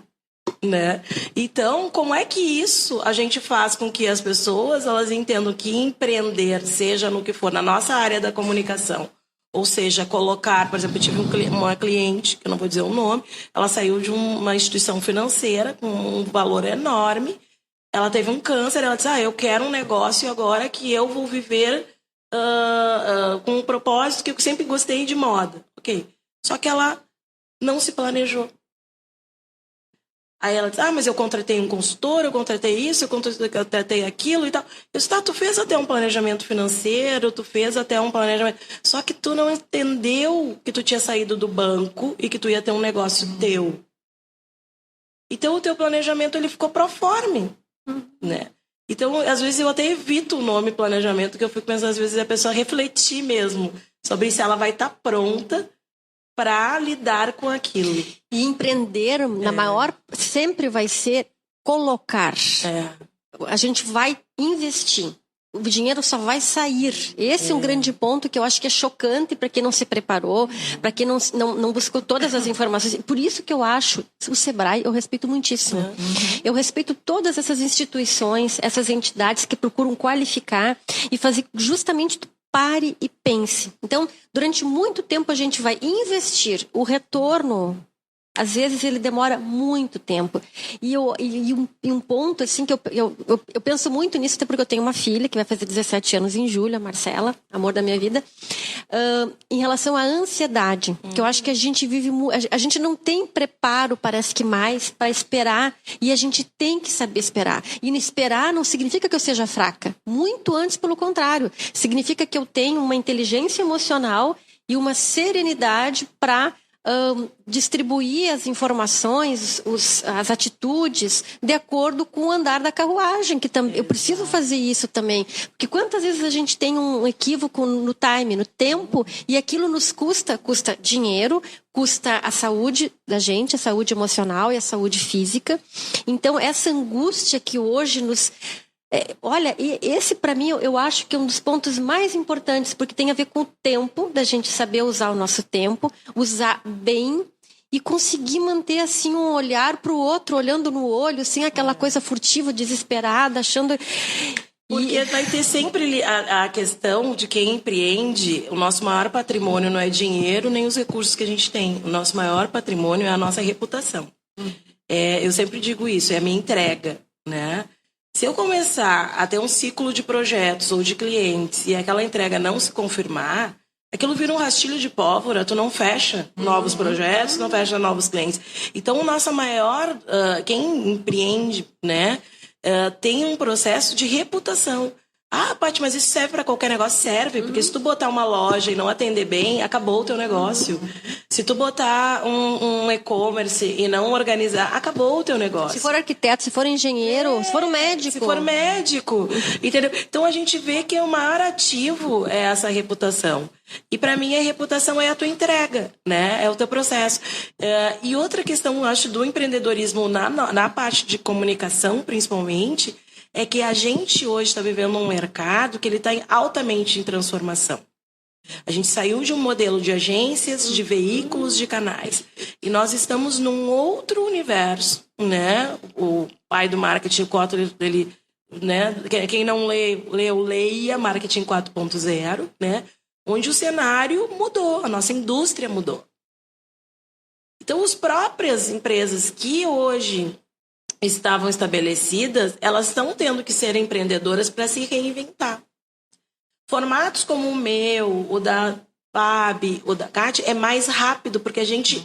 Né? Então, como é que isso a gente faz com que as pessoas elas entendam que empreender, seja no que for, na nossa área da comunicação, Ou seja, colocar, por exemplo, eu tive uma cliente, que eu não vou dizer o nome, ela saiu de uma instituição financeira com um valor enorme, ela teve um câncer, ela disse, eu quero um negócio agora que eu vou viver com um propósito que eu sempre gostei de moda. Ok. Só que ela não se planejou. Aí ela diz, mas eu contratei um consultor, eu contratei isso, eu contratei aquilo e tal. Eu disse, tu fez até um planejamento financeiro, tu fez até um planejamento... Só que tu não entendeu que tu tinha saído do banco e que tu ia ter um negócio teu. Então, o teu planejamento, ele ficou proforme, né? Então, às vezes, eu até evito o nome planejamento, que eu fico pensando, às vezes, a pessoa refletir mesmo sobre se ela vai estar pronta para lidar com aquilo. E empreender, na maior, sempre vai ser colocar. A gente vai investir. O dinheiro só vai sair. Esse é um grande ponto que eu acho que é chocante para quem não se preparou, para quem não buscou todas as informações. Por isso que eu acho, o Sebrae, eu respeito muitíssimo. Eu respeito todas essas instituições, essas entidades que procuram qualificar e fazer justamente... Pare e pense. Então, durante muito tempo a gente vai investir. O retorno, às vezes, ele demora muito tempo. E um ponto, assim, que eu penso muito nisso, até porque eu tenho uma filha que vai fazer 17 anos em julho, a Marcela, amor da minha vida, em relação à ansiedade. Que eu acho que a gente vive... A gente não tem preparo, parece que mais, para esperar. E a gente tem que saber esperar. E esperar não significa que eu seja fraca. Muito antes, pelo contrário. Significa que eu tenho uma inteligência emocional e uma serenidade para... distribuir as informações, as atitudes de acordo com o andar da carruagem, que eu preciso fazer isso também, porque quantas vezes a gente tem um equívoco no time, no tempo, e aquilo nos custa dinheiro, custa a saúde da gente, a saúde emocional e a saúde física. Então essa angústia que hoje nos... olha, esse para mim eu acho que é um dos pontos mais importantes, porque tem a ver com o tempo, da gente saber usar o nosso tempo, usar bem e conseguir manter assim um olhar para o outro, olhando no olho, sem aquela coisa furtiva, desesperada, achando... Porque vai ter sempre a questão de quem empreende, o nosso maior patrimônio não é dinheiro nem os recursos que a gente tem, o nosso maior patrimônio é a nossa reputação. Eu sempre digo isso, é a minha entrega, né? Se eu começar a ter um ciclo de projetos ou de clientes e aquela entrega não se confirmar, aquilo vira um rastilho de pólvora, tu não fecha novos projetos, não fecha novos clientes. Então, o nosso maior... quem empreende, né, tem um processo de reputação. Paty, mas isso serve para qualquer negócio? Serve, porque se tu botar uma loja e não atender bem, acabou o teu negócio. Se tu botar um e-commerce e não organizar, acabou o teu negócio. Se for arquiteto, se for engenheiro, se for um médico. Se for médico, entendeu? Então a gente vê que o maior ativo é essa reputação. E para mim a reputação é a tua entrega, né? É o teu processo. E outra questão, eu acho, do empreendedorismo na parte de comunicação, principalmente, é que a gente hoje está vivendo um mercado que ele está altamente em transformação. A gente saiu de um modelo de agências, de veículos, de canais. E nós estamos num outro universo, né? O pai do marketing, o Kotler, ele, né? Quem não leu, leia Marketing 4.0, né? Onde o cenário mudou, a nossa indústria mudou. Então, as próprias empresas que hoje estavam estabelecidas, elas estão tendo que ser empreendedoras para se reinventar. Formatos como o meu, o da Fabi, o da Kátia, é mais rápido, porque a gente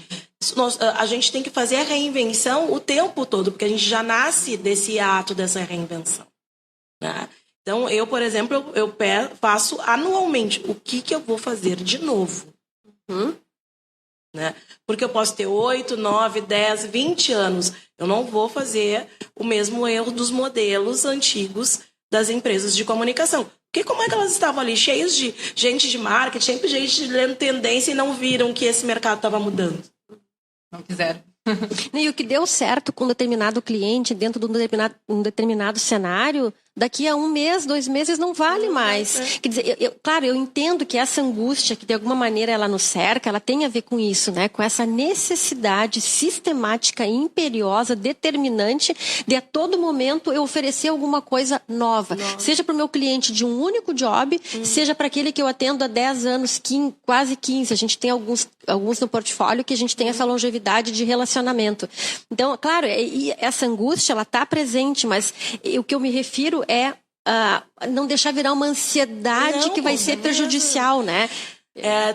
tem que fazer a reinvenção o tempo todo, porque a gente já nasce desse ato, dessa reinvenção, né? Então, eu, por exemplo, eu faço anualmente o que eu vou fazer de novo. Né? Porque eu posso ter 8, 9, 10, 20 anos. Eu não vou fazer o mesmo erro dos modelos antigos das empresas de comunicação. Porque como é que elas estavam ali, cheias de gente de marketing, sempre gente lendo tendência e não viram que esse mercado estava mudando? Não quiseram. E o que deu certo com um determinado cliente dentro de um determinado cenário, daqui a 1 mês, 2 meses, não vale mais. Quer dizer, claro, eu entendo que essa angústia, que de alguma maneira ela nos cerca, ela tem a ver com isso, né? Com essa necessidade sistemática, imperiosa, determinante, de a todo momento eu oferecer alguma coisa nova. Seja para o meu cliente de um único job, seja para aquele que eu atendo há 10 anos, quase 15. A gente tem alguns no portfólio que a gente tem essa longevidade de relacionamento. Então, claro, essa angústia, ela está presente, mas o que eu me refiro é não deixar virar uma ansiedade que vai ser prejudicial, né?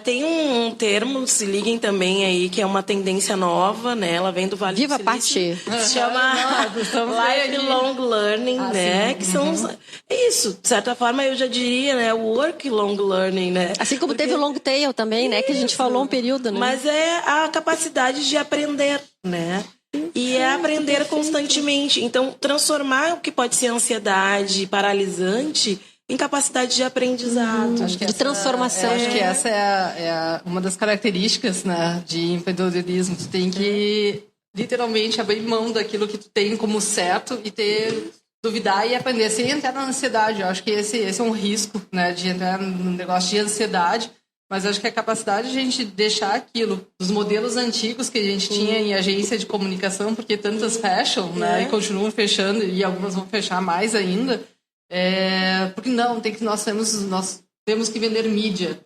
Tem um termo, se liguem também aí, que é uma tendência nova, né? Ela vem do Vale Viva do Silício. Pati! Se chama Lifelong Learning, né? Sim. Que são... Isso, de certa forma, eu já diria, né? Work long learning, né? Assim como teve o long tail também, né? Que a gente falou um período, né? Mas é a capacidade de aprender, né? E é aprender constantemente. Então, transformar o que pode ser ansiedade paralisante em capacidade de aprendizado. De transformação. Acho que essa é uma das características, né, de empreendedorismo. Tu tem que, literalmente, abrir mão daquilo que tu tem como certo e duvidar e aprender sem entrar na ansiedade. Eu acho que esse é um risco, né, de entrar no negócio de ansiedade. Mas acho que a capacidade de a gente deixar aquilo dos modelos antigos que a gente tinha em agência de comunicação, porque tantas fecham, né, e continuam fechando, e algumas vão fechar mais ainda. Porque nós temos que vender mídia.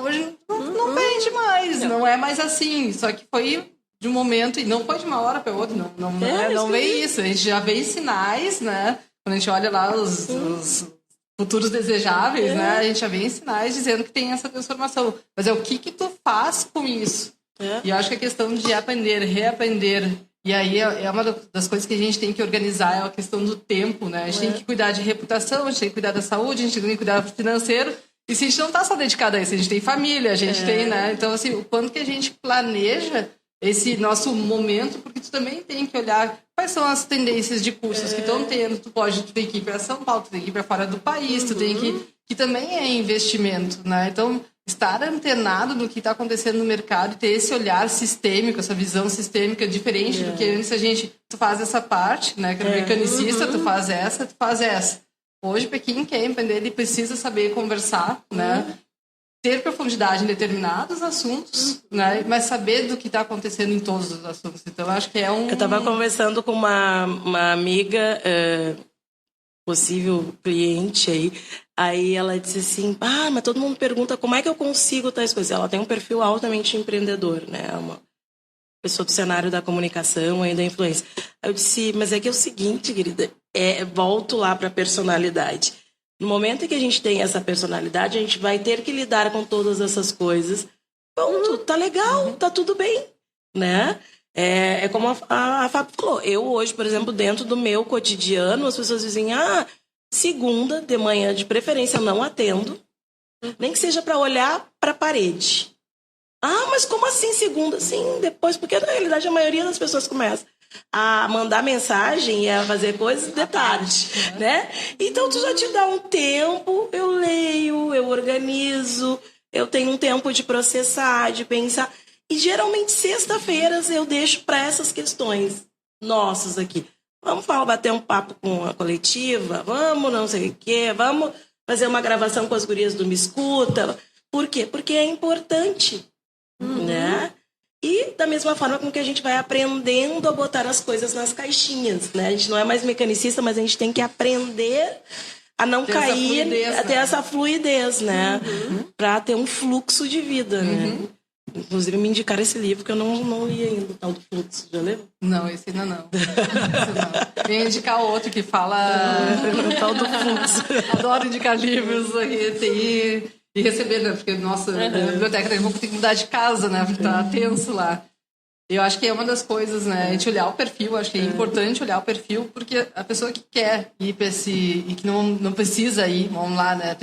Hoje não vende mais, não é mais assim. Só que foi de um momento, e não foi de uma hora para outra, não veio isso. A gente já vê sinais, né? Quando a gente olha lá os futuros desejáveis, né? A gente já vê sinais dizendo que tem essa transformação. Mas o que tu faz com isso? E eu acho que a questão de aprender, reaprender. E aí é uma das coisas que a gente tem que organizar, é a questão do tempo, né? A gente tem que cuidar de reputação, a gente tem que cuidar da saúde, a gente tem que cuidar do financeiro. E se a gente não está só dedicado a isso, a gente tem família, a gente tem, né? Então, assim, o quanto que a gente planeja esse nosso momento, porque tu também tem que olhar quais são as tendências de cursos que estão tendo. Tu tem que ir para São Paulo, tu tem que ir para fora do país, tu tem que também é investimento, né? Então, estar antenado no que está acontecendo no mercado e ter esse olhar sistêmico, essa visão sistêmica diferente do que antes tu faz essa parte, né? Que é mecanicista, tu faz essa. Hoje, para quem quer empreender, ele precisa saber conversar, né? Ter profundidade em determinados assuntos, né? Mas saber do que está acontecendo em todos os assuntos. Então, acho que Eu estava conversando com uma amiga, possível cliente aí ela disse assim, mas todo mundo pergunta como é que eu consigo tais coisas. Ela tem um perfil altamente empreendedor, né? Uma pessoa do cenário da comunicação e da influência. Eu disse, mas é que é o seguinte, querida, volto lá para a personalidade. No momento em que a gente tem essa personalidade, a gente vai ter que lidar com todas essas coisas. Ponto, tá legal, tá tudo bem, né? É como a Fábio falou. Eu hoje, por exemplo, dentro do meu cotidiano, as pessoas dizem, segunda, de manhã, de preferência, não atendo. Nem que seja para olhar para a parede. Mas como assim segunda? Sim, depois, porque na realidade a maioria das pessoas começa a mandar mensagem e a fazer coisas de tarde, né? Então, tu já te dá um tempo, eu leio, eu organizo, eu tenho um tempo de processar, de pensar. E, geralmente, sexta-feiras eu deixo para essas questões nossas aqui. Vamos bater um papo com a coletiva, vamos não sei o quê, vamos fazer uma gravação com as gurias do Me Escuta. Por quê? Porque é importante, né? E da mesma forma com que a gente vai aprendendo a botar as coisas nas caixinhas, né? A gente não é mais mecanicista, mas a gente tem que aprender a não cair, a ter essa fluidez, né? Para ter um fluxo de vida, né? Inclusive me indicaram esse livro que eu não li ainda, o tal do fluxo, já leu? Não, esse ainda não. Vem indicar outro que fala o tal do fluxo. Adoro indicar livros aqui, e receber, né? Porque, nossa, a biblioteca daqui a pouco tem que mudar de casa, né? Porque tá tenso lá. Eu acho que é uma das coisas, né? A gente olhar o perfil, acho que é importante olhar o perfil, porque a pessoa que quer ir para e que não precisa ir, vamos lá, né?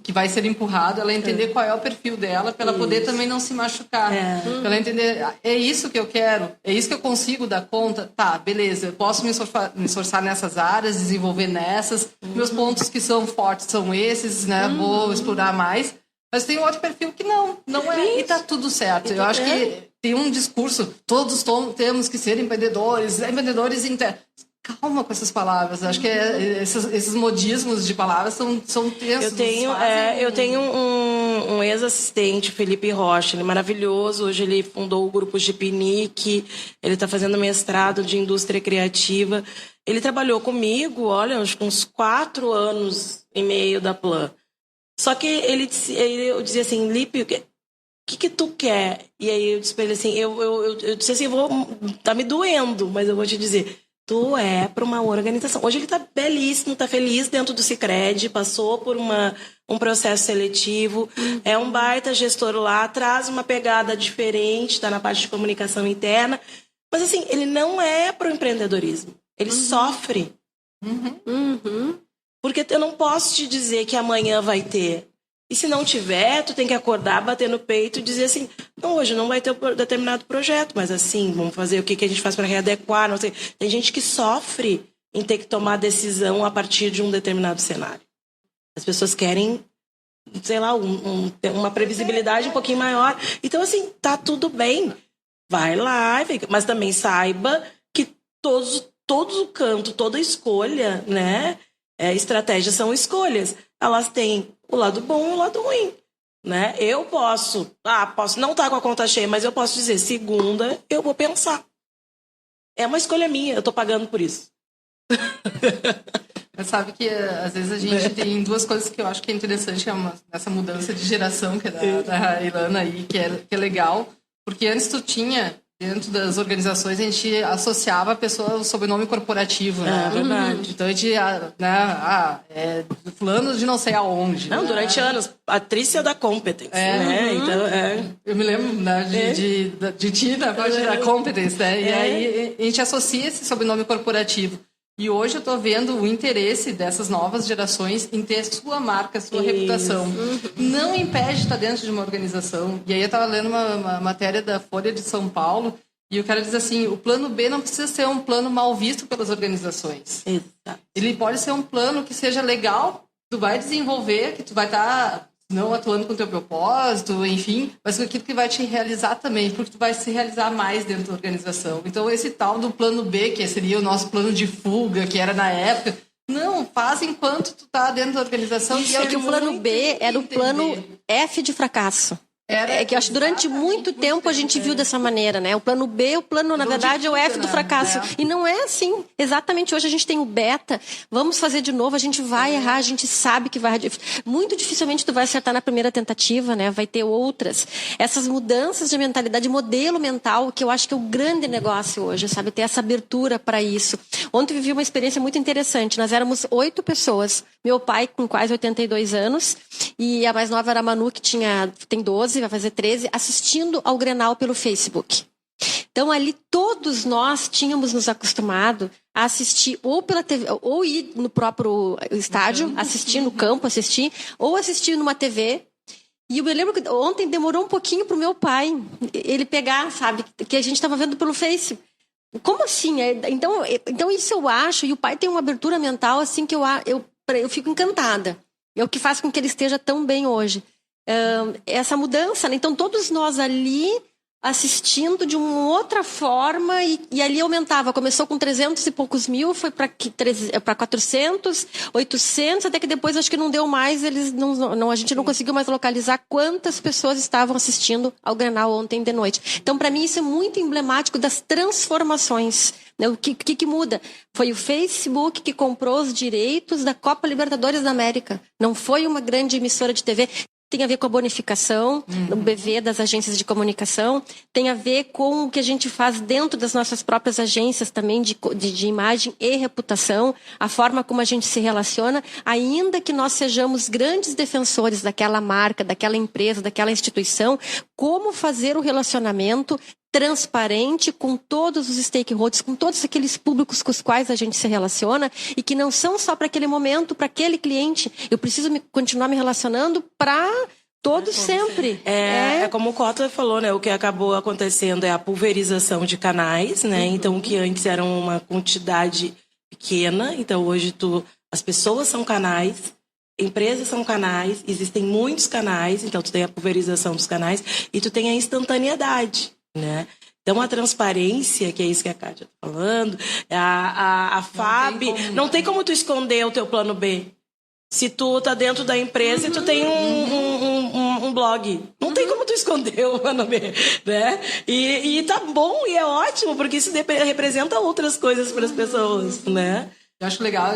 Que vai ser empurrado, ela entender qual é o perfil dela, para ela poder também não se machucar. Para ela entender, é isso que eu quero, é isso que eu consigo dar conta. Tá, beleza, eu posso me esforçar nessas áreas, desenvolver nessas. Meus pontos que são fortes são esses, né? Vou explorar mais. Mas tem outro perfil que não é. E tá tudo certo. Eu acho que tem um discurso, todos temos que ser empreendedores internos. calma com essas palavras. Acho que esses modismos de palavras são tensos. Eu tenho um ex-assistente, Felipe Rocha, ele é maravilhoso. Hoje ele fundou o grupo Jipinique, ele está fazendo mestrado de indústria criativa. Ele trabalhou comigo, olha, acho que uns 4 anos e meio da Plan. Só que eu dizia assim, Lipe, o que tu quer? E aí eu disse pra ele assim, eu disse assim, tá me doendo, mas eu vou te dizer, tu é para uma organização. Hoje ele tá belíssimo, tá feliz dentro do Sicredi, passou por um processo seletivo, é um baita gestor lá, traz uma pegada diferente, tá na parte de comunicação interna, mas assim, ele não é pro empreendedorismo, ele sofre. Porque eu não posso te dizer que amanhã vai ter. E se não tiver, tu tem que acordar, bater no peito e dizer assim, não, hoje não vai ter um determinado projeto, mas assim, vamos fazer o que a gente faz para readequar, não sei. Tem gente que sofre em ter que tomar decisão a partir de um determinado cenário. As pessoas querem, sei lá, uma previsibilidade um pouquinho maior. Então, assim, tá tudo bem. Vai lá, mas também saiba que todo o canto, toda escolha, né? Estratégias são escolhas. Elas têm o lado bom e o lado ruim, né? Eu posso não estar com a conta cheia, mas eu posso dizer, segunda, eu vou pensar. É uma escolha minha, eu tô pagando por isso. Mas sabe que às vezes a gente tem 2 coisas que eu acho que é interessante nessa mudança de geração que é da Ilana aí, que é legal, porque antes tu tinha dentro das organizações, a gente associava a pessoa ao sobrenome corporativo, né? Verdade. Então a gente, fulano de não sei aonde. Não, durante anos, Patrícia da Competence, né? Então, Eu me lembro, né, de ti, na parte da Competence, né? E aí a gente associa esse sobrenome corporativo. E hoje eu tô vendo o interesse dessas novas gerações em ter sua marca, sua reputação. Não impede de estar dentro de uma organização. E aí eu estava lendo uma matéria da Folha de São Paulo e o cara diz assim, o plano B não precisa ser um plano mal visto pelas organizações. Exato. Ele pode ser um plano que seja legal, tu vai desenvolver, que tu vai estar não atuando com o teu propósito, enfim, mas com aquilo que vai te realizar também, porque tu vai se realizar mais dentro da organização. Então, esse tal do plano B, que seria o nosso plano de fuga, que era na época, não, faz enquanto tu tá dentro da organização. Isso, é que o plano B era o plano F de fracasso. Que eu acho que durante muito tempo a gente viu dessa maneira, né? O plano B, na verdade, é o F do fracasso. E não é assim. Exatamente, hoje a gente tem o beta, vamos fazer de novo, a gente vai errar, a gente sabe que vai... Muito dificilmente tu vai acertar na primeira tentativa, né? Vai ter outras. Essas mudanças de mentalidade, modelo mental, que eu acho que é o grande negócio hoje, sabe? Ter essa abertura para isso. Ontem eu vivi uma experiência muito interessante. Nós éramos 8 pessoas. Meu pai, com quase 82 anos, e a mais nova era a Manu, que tem 12, vai fazer 13, assistindo ao Grenal pelo Facebook. Então, ali, todos nós tínhamos nos acostumado a assistir ou pela TV, ou ir no próprio estádio, assistir no campo, ou assistir numa TV. E eu me lembro que ontem demorou um pouquinho para o meu pai ele pegar, sabe, que a gente estava vendo pelo Facebook. Como assim? Então, isso eu acho, e o pai tem uma abertura mental assim que eu fico encantada. É o que faz com que ele esteja tão bem hoje. Essa mudança, né? Então todos nós ali assistindo de uma outra forma e ali aumentava, começou com 300 e poucos mil, foi para 400, 800, até que depois acho que não deu mais, a gente não conseguiu mais localizar quantas pessoas estavam assistindo ao Grenal ontem de noite. Então para mim isso é muito emblemático das transformações, né? O que muda? Foi o Facebook que comprou os direitos da Copa Libertadores da América, não foi uma grande emissora de TV. Tem a ver com a bonificação, no BV das agências de comunicação, tem a ver com o que a gente faz dentro das nossas próprias agências também de imagem e reputação, a forma como a gente se relaciona, ainda que nós sejamos grandes defensores daquela marca, daquela empresa, daquela instituição, como fazer o relacionamento transparente com todos os stakeholders, com todos aqueles públicos com os quais a gente se relaciona e que não são só para aquele momento, para aquele cliente. Eu preciso continuar me relacionando para todos sempre. É como o Cota falou, né? O que acabou acontecendo é a pulverização de canais, né? Então, que antes era uma quantidade pequena, então hoje as pessoas são canais, empresas são canais, existem muitos canais, então tu tem a pulverização dos canais e tu tem a instantaneidade, né? Então, a transparência, que é isso que a Kátia está falando, a FAB, não tem como tu esconder o teu plano B. Se tu tá dentro da empresa e tu tem um blog, não tem como tu esconder o plano B, né? E tá bom, e é ótimo, porque isso representa outras coisas para as pessoas, né? Eu acho legal,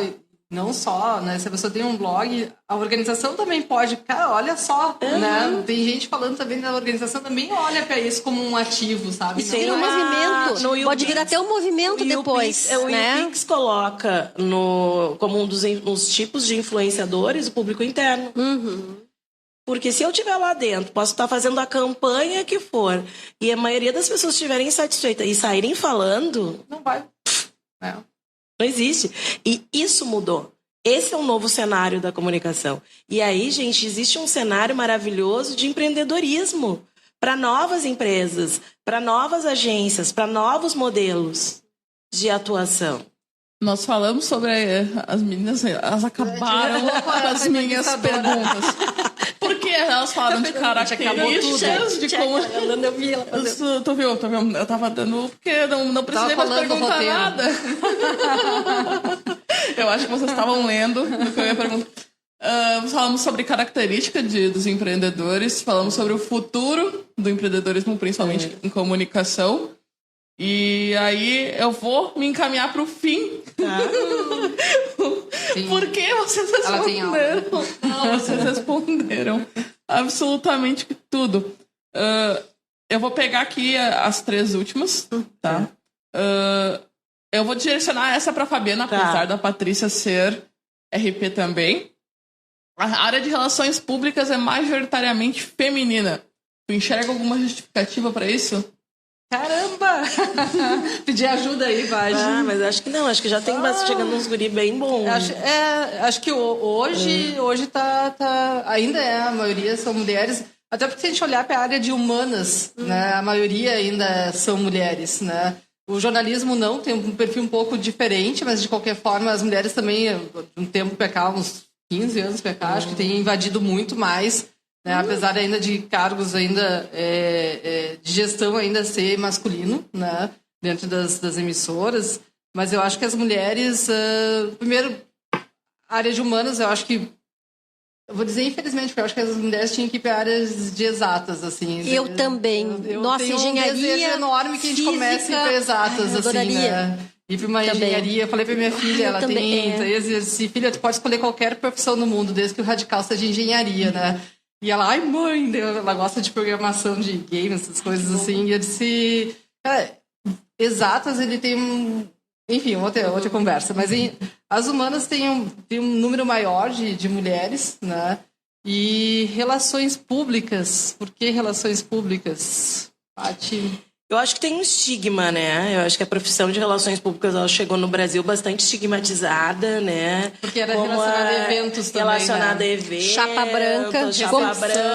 não só, né? Se a pessoa tem um blog, a organização também pode. Cara, olha só, né? Tem gente falando também da organização também olha para isso como um ativo, sabe? Isso vira um movimento. Pode virar até um movimento depois, né? O Pix coloca como um dos tipos de influenciadores o público interno. Porque se eu estiver lá dentro, posso estar fazendo a campanha que for, e a maioria das pessoas estiverem insatisfeitas e saírem falando, não vai. Não existe. E isso mudou. Esse é um novo cenário da comunicação. E aí, gente, existe um cenário maravilhoso de empreendedorismo para novas empresas, para novas agências, para novos modelos de atuação. Nós falamos sobre as meninas, elas acabaram com as minhas perguntas. Por que elas falaram de características, de como... Eu vi ela fazer. Tu viu? Eu tava dando... Porque não precisei mais perguntar nada. Eu acho que vocês estavam lendo o que eu ia perguntar. Falamos sobre característica dos empreendedores, falamos sobre o futuro do empreendedorismo, principalmente em comunicação. E aí eu vou me encaminhar para o fim. Por que vocês responderam? Não, vocês responderam absolutamente tudo. Eu vou pegar aqui as 3 últimas, tá? Eu vou direcionar essa para a Fabiana, apesar da Patrícia ser RP também. A área de relações públicas é majoritariamente feminina. Tu enxerga alguma justificativa para isso? Caramba! Pedir ajuda aí, vai. Mas acho que não, acho que já tem chegando uns guri bem bons. Acho que hoje tá ainda a maioria são mulheres, até porque se a gente olhar para a área de humanas, né, a maioria ainda são mulheres, né? O jornalismo não tem um perfil um pouco diferente, mas de qualquer forma as mulheres também, um tempo para cá, uns 15 anos para cá, acho que tem invadido muito mais. Né, apesar ainda de cargos ainda de gestão ainda ser masculino, né, dentro das emissoras, mas eu acho que as mulheres, primeiro, área de humanas, eu acho que, eu vou dizer infelizmente, porque eu acho que as mulheres tinham que ir para áreas de exatas, assim. Eu também. Nossa, tenho engenharia, um desejo enorme que a gente comece a ir para exatas, assim, né? Ir para uma engenharia, eu falei para minha filha, ela tem 13 anos, filha, tu pode escolher qualquer profissão no mundo, desde que o radical seja engenharia, né? E ela, ai mãe, ela gosta de programação de games, essas coisas assim. E eu disse, exatas, ele tem enfim, outra conversa. Mas as humanas têm um número maior de mulheres, né? E relações públicas. Por que relações públicas? Paty? Eu acho que tem um estigma, né? Eu acho que a profissão de relações públicas ela chegou no Brasil bastante estigmatizada, né? Porque era relacionada a eventos também, relacionada a eventos. Chapa branca.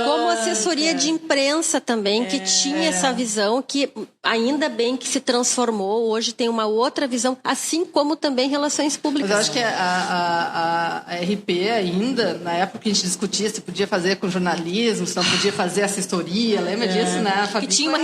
Como assessoria de imprensa também, que tinha essa visão, que ainda bem que se transformou. Hoje tem uma outra visão, assim como também relações públicas. Mas eu acho que a RP ainda, na época que a gente discutia se podia fazer com jornalismo, se não podia fazer assessoria, lembra disso, né? Que tinha uma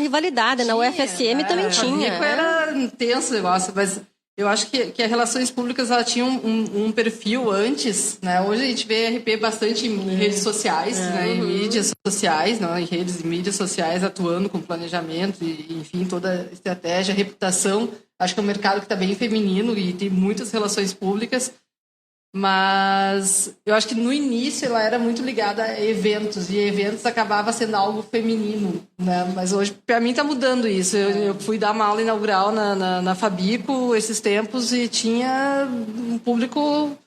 rivalidade, na UFSM também tinha. Era intenso o negócio, mas eu acho que as relações públicas ela tinha um perfil antes, né? Hoje a gente vê RP bastante em redes sociais, né? Em mídias sociais, não? Em redes e mídias sociais atuando com planejamento e, enfim, toda a estratégia, reputação. Acho que é um mercado que está bem feminino e tem muitas relações públicas. Mas eu acho que no início ela era muito ligada a eventos, e eventos acabava sendo algo feminino, né? Mas hoje, para mim, está mudando isso. Eu fui dar uma aula inaugural na Fabico esses tempos e tinha um público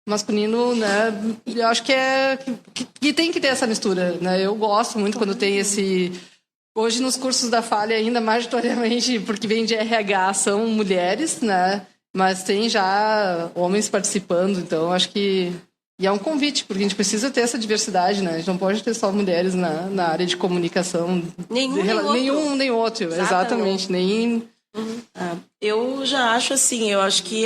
masculino, né? Eu acho que tem que ter essa mistura, né? Eu gosto muito quando tem esse... Hoje, nos cursos da Falha, ainda majoritariamente, porque vem de RH, são mulheres, né? Mas tem já homens participando, então acho que... E é um convite, porque a gente precisa ter essa diversidade, né? A gente não pode ter só mulheres na área de comunicação. Nenhum nem outro. Exatamente. Nem... Eu já acho assim, eu acho que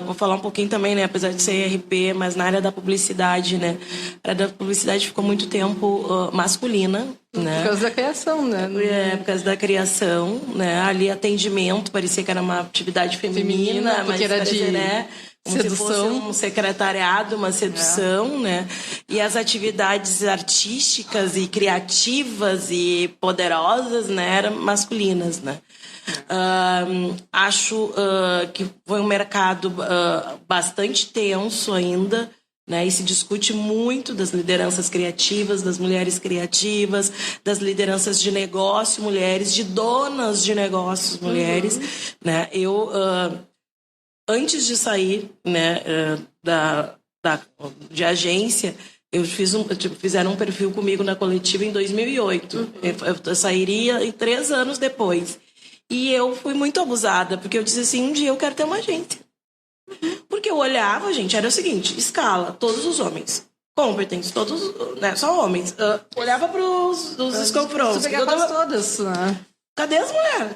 vou falar um pouquinho também, né, apesar de ser RP, mas na área da publicidade, né, a área da publicidade ficou muito tempo masculina, né? Por causa da criação, né? Por causa da criação, né? Ali atendimento, parecia que era uma atividade feminina, mas porque era parecia, de né? Como sedução. se fosse um secretariado, uma sedução, né? E as atividades artísticas e criativas e poderosas, né? Eram masculinas, né? Acho que foi um mercado bastante tenso ainda, né? E se discute muito das lideranças criativas, das mulheres criativas, das lideranças de negócio, mulheres, de donas de negócios, mulheres, né? Eu, antes de sair, né, de agência, fizeram um perfil comigo na coletiva em 2008. Eu sairia 3 anos depois. E eu fui muito abusada, porque eu disse assim, um dia eu quero ter uma agência. Porque eu olhava, gente, era o seguinte, escala, todos os homens, competentes, todos, né, só homens. Olhava para os confrontos. Você pegava todas, né? Cadê as mulheres?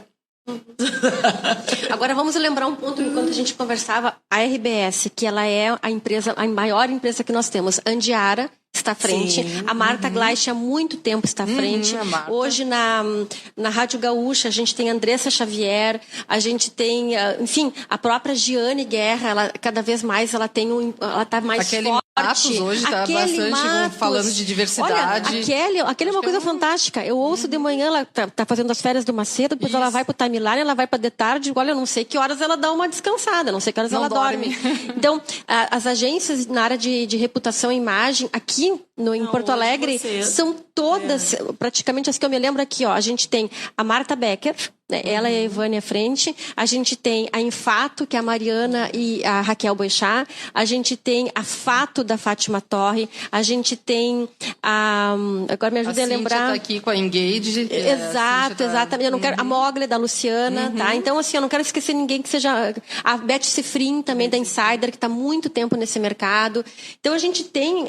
Agora vamos lembrar um ponto enquanto a gente conversava, a RBS, que ela é a maior empresa que nós temos. Andiara está à frente. Sim. A Marta Gleich há muito tempo está à frente. Hoje na Rádio Gaúcha a gente tem a Andressa Xavier, a gente tem, enfim, a própria Giane Guerra, ela cada vez mais ela está mais Aquele forte. Matos hoje está bastante falando de diversidade. Olha, aquele é uma coisa fantástica. Eu ouço de manhã, ela tá fazendo as férias do Macedo, depois ela vai pro timeline, ela vai pra de tarde, olha, eu não sei que horas ela dá uma descansada, não sei que horas ela dorme. Então, as agências na área de reputação e imagem, aqui em Porto Alegre, são todas, praticamente as que eu me lembro aqui, ó, a gente tem a Marta Becker, né, ela e a Ivânia à frente, a gente tem a Infato, que é a Mariana e a Raquel Boixá, a gente tem a Fato da Fátima Torre, a gente tem agora me ajuda a lembrar. A Cíntia tá aqui com a Engage. Exatamente. Eu não quero, a Mogli da Luciana, tá? Então, assim, eu não quero esquecer ninguém que seja a Beth Cifrin também da Insider, que está há muito tempo nesse mercado. Então, a gente tem,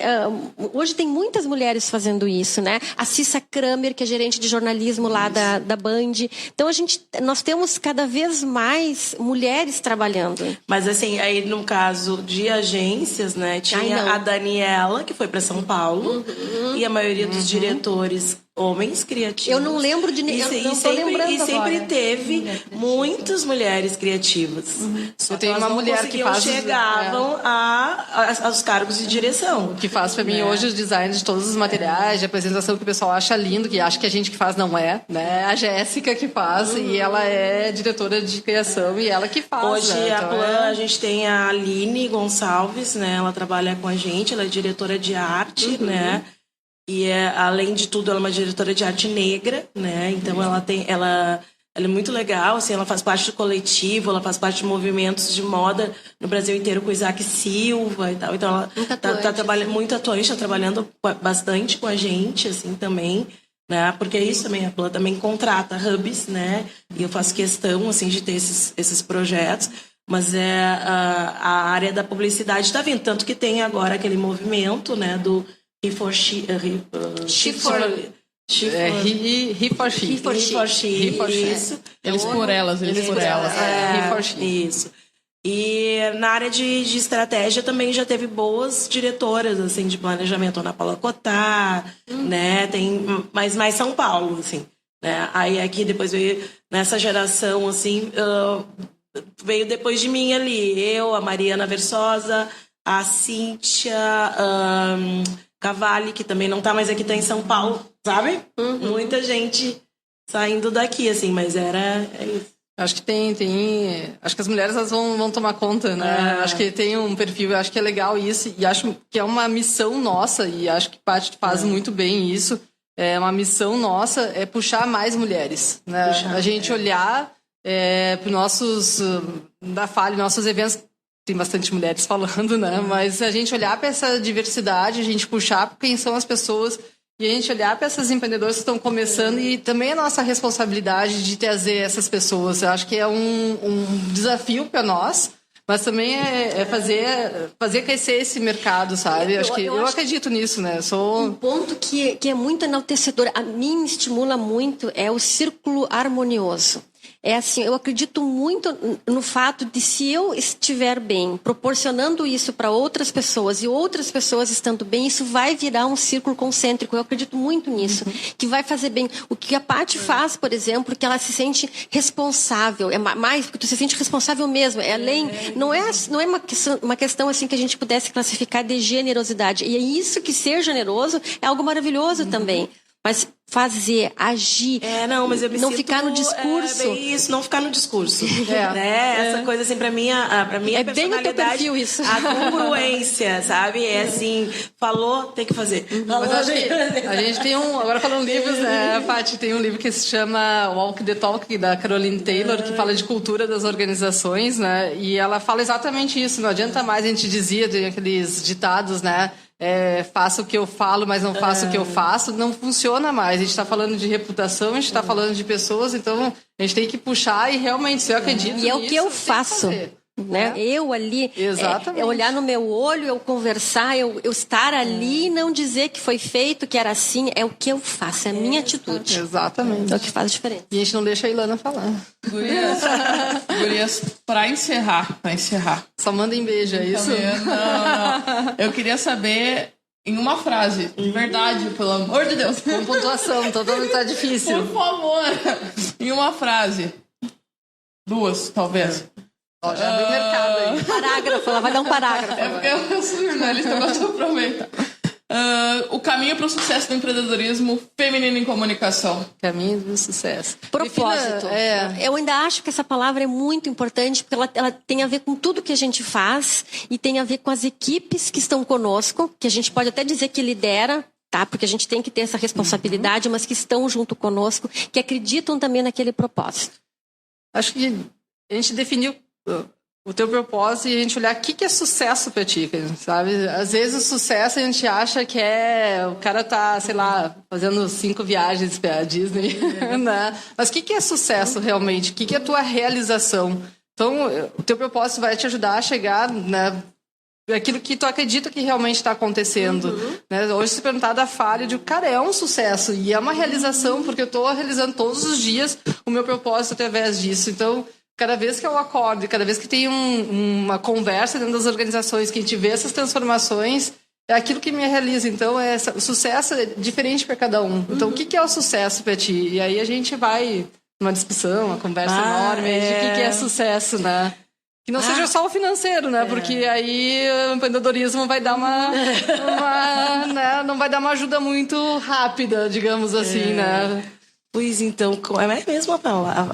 hoje tem muitas mulheres fazendo isso, né? A Cissa Kramer, que é gerente de jornalismo lá da Band. Então, nós temos cada vez mais mulheres trabalhando. Mas assim, aí no caso de agências, né, tinha a Daniela, que foi para São Paulo, e a maioria dos diretores homens criativos. Eu não lembro de ninguém. E sempre teve muitas mulheres criativas. Eu tenho uma mulher que chegavam aos cargos de direção. Que faz para mim hoje os designs de todos os materiais, de apresentação que o pessoal acha lindo, que acha que a gente que faz não é, né? A Jéssica que faz e ela é diretora de criação e ela que faz. Hoje né? a gente tem a Aline Gonçalves, né? Ela trabalha com a gente, ela é diretora de arte, né? E além de tudo, ela é uma diretora de arte negra, né? Então ela é muito legal, assim, ela faz parte do coletivo, ela faz parte de movimentos de moda no Brasil inteiro com o Isaac Silva e tal. Então ela tá trabalhando muito atuante, está trabalhando bastante com a gente, assim, também, né? Porque é isso também, a Plan também contrata hubs, né? E eu faço questão, assim, de ter esses projetos. Mas a área da publicidade está vindo, tanto que tem agora aquele movimento, né, do He for She. Isso. Eles por elas. He for She. Isso. E na área de estratégia também já teve boas diretoras, assim, de planejamento, Ana Paula Cotar, né? Tem mais São Paulo, assim, né? Aí aqui depois veio nessa geração, assim, veio depois de mim ali, eu, a Mariana Versosa, a Cíntia Cavalli, que também não tá mais aqui, tá em São Paulo, sabe? Muita gente saindo daqui, assim, mas é isso. Acho que acho que as mulheres elas vão tomar conta, né? Acho que tem um perfil, acho que é legal isso, e acho que é uma missão nossa, e acho que Paty faz muito bem isso. É uma missão nossa, é puxar mais mulheres, né? A gente olhar para nossos, da Fale, nossos eventos, tem bastante mulheres falando, né? Mas a gente olhar para essa diversidade, a gente puxar para quem são as pessoas e a gente olhar para essas empreendedoras que estão começando e também a nossa responsabilidade de trazer essas pessoas. Eu acho que é um desafio para nós, mas também é fazer crescer esse mercado, sabe? Eu acredito nisso, né? Um ponto que é muito enaltecedor, a mim me estimula muito, é o círculo harmonioso. É assim, eu acredito muito no fato de se eu estiver bem, proporcionando isso para outras pessoas e outras pessoas estando bem, isso vai virar um círculo concêntrico. Eu acredito muito nisso, que vai fazer bem. O que a Paty faz, por exemplo, que ela se sente responsável, é mais porque tu se sente responsável mesmo. É além, não é uma questão assim que a gente pudesse classificar de generosidade. E é isso que ser generoso é algo maravilhoso também. Mas fazer, agir, mas eu me não sinto, ficar no discurso. Bem isso, não ficar no discurso. Né? Essa coisa assim, pra mim a personalidade, bem o teu perfil isso. A congruência, sabe? É assim, falou, tem que fazer. Mas a gente tem agora falando livros, né, Paty, tem um livro que se chama Walk the Talk, da Caroline Taylor, que fala de cultura das organizações, né, e ela fala exatamente isso, não adianta mais, a gente dizia, tem aqueles ditados, né, faço o que eu falo, mas não faço o que eu faço, não funciona mais. A gente está falando de reputação, a gente está falando de pessoas, então a gente tem que puxar e realmente, se eu acredito e é o que eu faço. Né? Eu ali, olhar no meu olho, eu conversar, eu estar ali e não dizer que foi feito, que era assim, é o que eu faço, é a minha atitude. Exatamente. É o que faz a diferença. E a gente não deixa a Ilana falar. Gurias, pra encerrar. Só manda em beijo, é isso? Não. Eu queria saber, em uma frase, de verdade, pelo amor de Deus. Com pontuação, todo mundo tá difícil. Por favor, em uma frase. 2, talvez. Já abriu o mercado aí. Parágrafo, ela vai dar um parágrafo. É porque eu sou jornalista, eu gosto de aproveitar. O caminho para o sucesso do empreendedorismo feminino em comunicação. Caminho do sucesso. Propósito. Eu ainda acho que essa palavra é muito importante, porque ela tem a ver com tudo que a gente faz e tem a ver com as equipes que estão conosco, que a gente pode até dizer que lidera, tá? Porque a gente tem que ter essa responsabilidade, mas que estão junto conosco, que acreditam também naquele propósito. Acho que a gente definiu o teu propósito e a gente olhar o que é sucesso pra ti, sabe? Às vezes o sucesso a gente acha que o cara tá, sei lá, fazendo 5 viagens pra Disney, né? Mas o que é sucesso realmente? O que é a tua realização? Então, o teu propósito vai te ajudar a chegar, né, aquilo que tu acredita que realmente está acontecendo. Né? Hoje, se perguntar da falha, eu digo, cara, é um sucesso e é uma realização, porque eu estou realizando todos os dias o meu propósito através disso. Então, cada vez que eu acordo, cada vez que tem uma conversa dentro das organizações, que a gente vê essas transformações, é aquilo que me realiza. Então, o sucesso é diferente para cada um. Então, o que é o sucesso para ti? E aí a gente vai numa discussão, uma conversa enorme de o que é sucesso, né? Que não seja só o financeiro, né? Porque aí o empreendedorismo vai dar né? Não vai dar uma ajuda muito rápida, digamos assim, né? Pois então, é mesmo a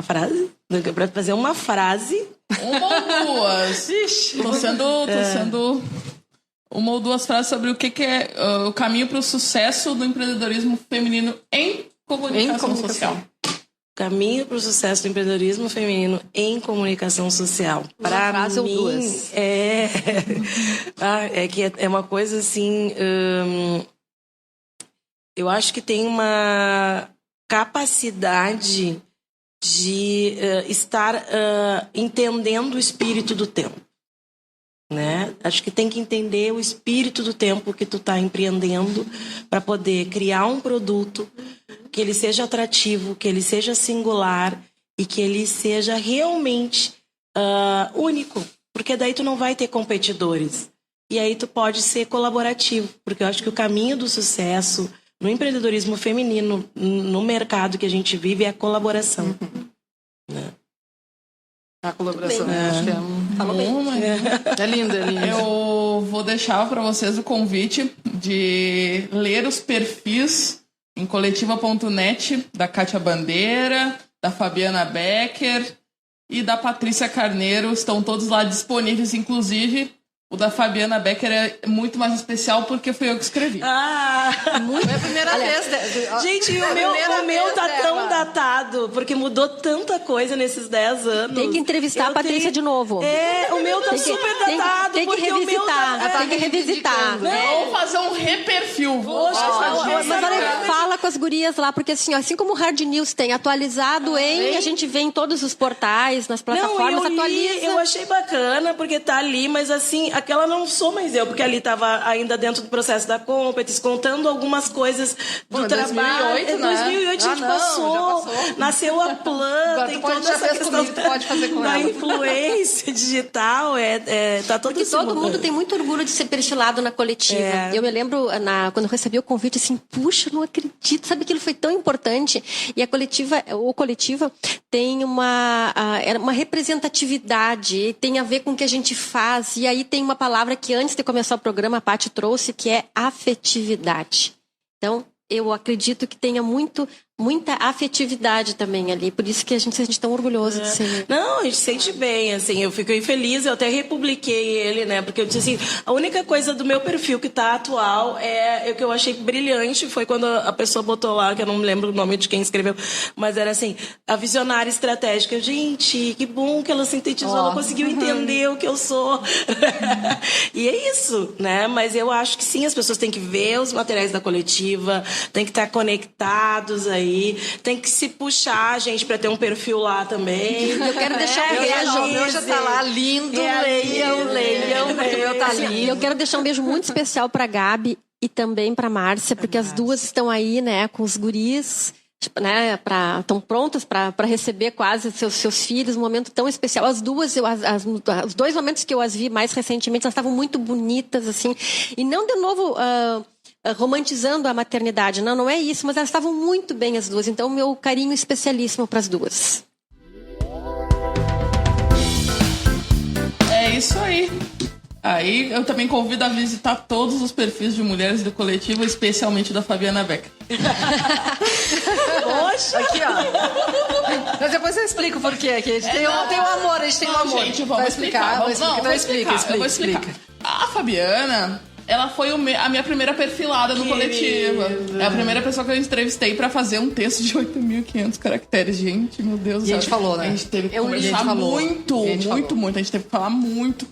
frase? Para fazer uma frase. Uma ou duas. Ixi, tô sendo uma ou duas frases sobre o que é o caminho para o sucesso do empreendedorismo feminino em comunicação social. Caminho para o sucesso do empreendedorismo feminino em comunicação social. Para mim, ou duas? Que é uma coisa assim. Eu acho que tem uma capacidade de estar entendendo o espírito do tempo, né? Acho que tem que entender o espírito do tempo que tu está empreendendo para poder criar um produto que ele seja atrativo, que ele seja singular e que ele seja realmente único, porque daí tu não vai ter competidores e aí tu pode ser colaborativo, porque eu acho que o caminho do sucesso no empreendedorismo feminino, no mercado que a gente vive, é a colaboração. Né? A colaboração, acho que falou bem. É lindo, é lindo. Eu vou deixar para vocês o convite de ler os perfis em coletiva.net da Kátia Bandeira, da Fabiana Becker e da Patrícia Carneiro. Estão todos lá disponíveis, inclusive o da Fabiana Becker é muito mais especial porque fui eu que escrevi. É a primeira vez. Gente, o meu tá tão datado, porque mudou tanta coisa nesses 10 anos. Tem que entrevistar a Patrícia de novo. O meu tá super datado. Tem que revisitar. Tem que revisitar. Vamos fazer um reperfil. Mas olha, fala com as gurias lá, porque assim como o Hard News tem atualizado a gente vê em todos os portais, nas plataformas, atualiza. Eu achei bacana, porque tá ali, mas assim, aquela não sou mais eu, porque ali tava ainda dentro do processo da Competence, contando algumas coisas do trabalho. 2008, né? 2008 a gente passou, nasceu a Planta, tem toda essa questão pode fazer com da ela. influência digital, tá todo Porque todo mundo tem muito orgulho de ser perfilado na coletiva. Eu me lembro, quando eu recebi o convite, assim, puxa, não acredito, sabe que aquilo foi tão importante. E o Coletiva tem uma representatividade, tem a ver com o que a gente faz. E aí tem uma palavra que antes de começar o programa a Paty trouxe, que é afetividade. Então, eu acredito que tenha muita afetividade também ali. Por isso que a gente se sente tão orgulhoso de ser. Não, a gente sente bem, assim. Eu fiquei feliz, eu até republiquei ele, né? Porque eu disse assim, a única coisa do meu perfil que tá atual é o que eu achei brilhante, foi quando a pessoa botou lá, que eu não me lembro o nome de quem escreveu, mas era assim, a visionária estratégica. Gente, que bom que ela sintetizou, ela conseguiu entender o que eu sou. E é isso, né? Mas eu acho que sim, as pessoas têm que ver os materiais da coletiva, têm que estar conectados aí, tem que se puxar, gente, pra ter um perfil lá também. Eu quero deixar um beijo. O meu já tá lá, lindo, leiam, o meu tá lindo. E eu quero deixar um beijo muito especial pra Gabi e também pra Márcia, porque as duas estão aí, né, com os guris, né, estão prontas para receber quase seus filhos, um momento tão especial. As duas, os dois momentos que eu as vi mais recentemente, elas estavam muito bonitas, assim, e não de novo romantizando a maternidade, não é isso, mas elas estavam muito bem as duas, então meu carinho especialíssimo para as duas. É isso aí. Aí eu também convido a visitar todos os perfis de mulheres do coletivo, especialmente da Fabiana Becker. Poxa! Aqui, ó. Mas depois eu explico por quê. Aqui. A gente tem um amor, a gente tem um amor. Gente, vai explicar? Então explica. Eu vou explicar. A Fabiana, ela foi a minha primeira perfilada no Coletiva. É a primeira pessoa que eu entrevistei pra fazer um texto de 8.500 caracteres. Gente, meu Deus do céu. E a gente falou, né? A gente teve que conversar muito. A gente teve que falar muito.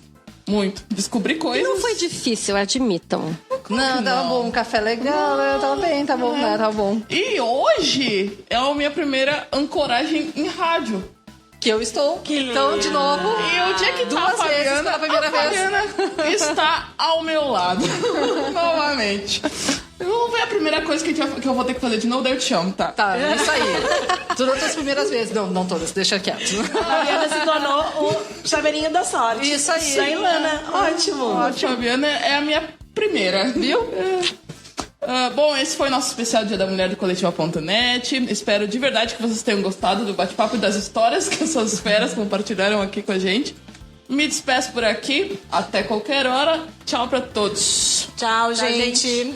Descobrir coisas. E não foi difícil, admitam. Não, tava bom. Um café legal, tava bem, tá bom, né? Tava bom. E hoje é a minha primeira ancoragem em rádio. Que eu estou. Então, de novo. E o dia que tá a Fabiana, pela primeira vez. está ao meu lado. Novamente. Não foi a primeira coisa que eu vou ter que fazer de novo, daí eu te chamo, tá? Tá, isso aí. Todas as primeiras vezes. Não todas, deixa quieto. A Fabiana se tornou o chaveirinho da sorte. Isso aí. Da Ilana. Ótimo. A Fabiana é a minha primeira, viu? Bom, esse foi o nosso especial Dia da Mulher do Coletiva.net. Espero de verdade que vocês tenham gostado do bate-papo e das histórias que essas feras compartilharam aqui com a gente. Me despeço por aqui. Até qualquer hora. Tchau pra todos. Tchau, gente.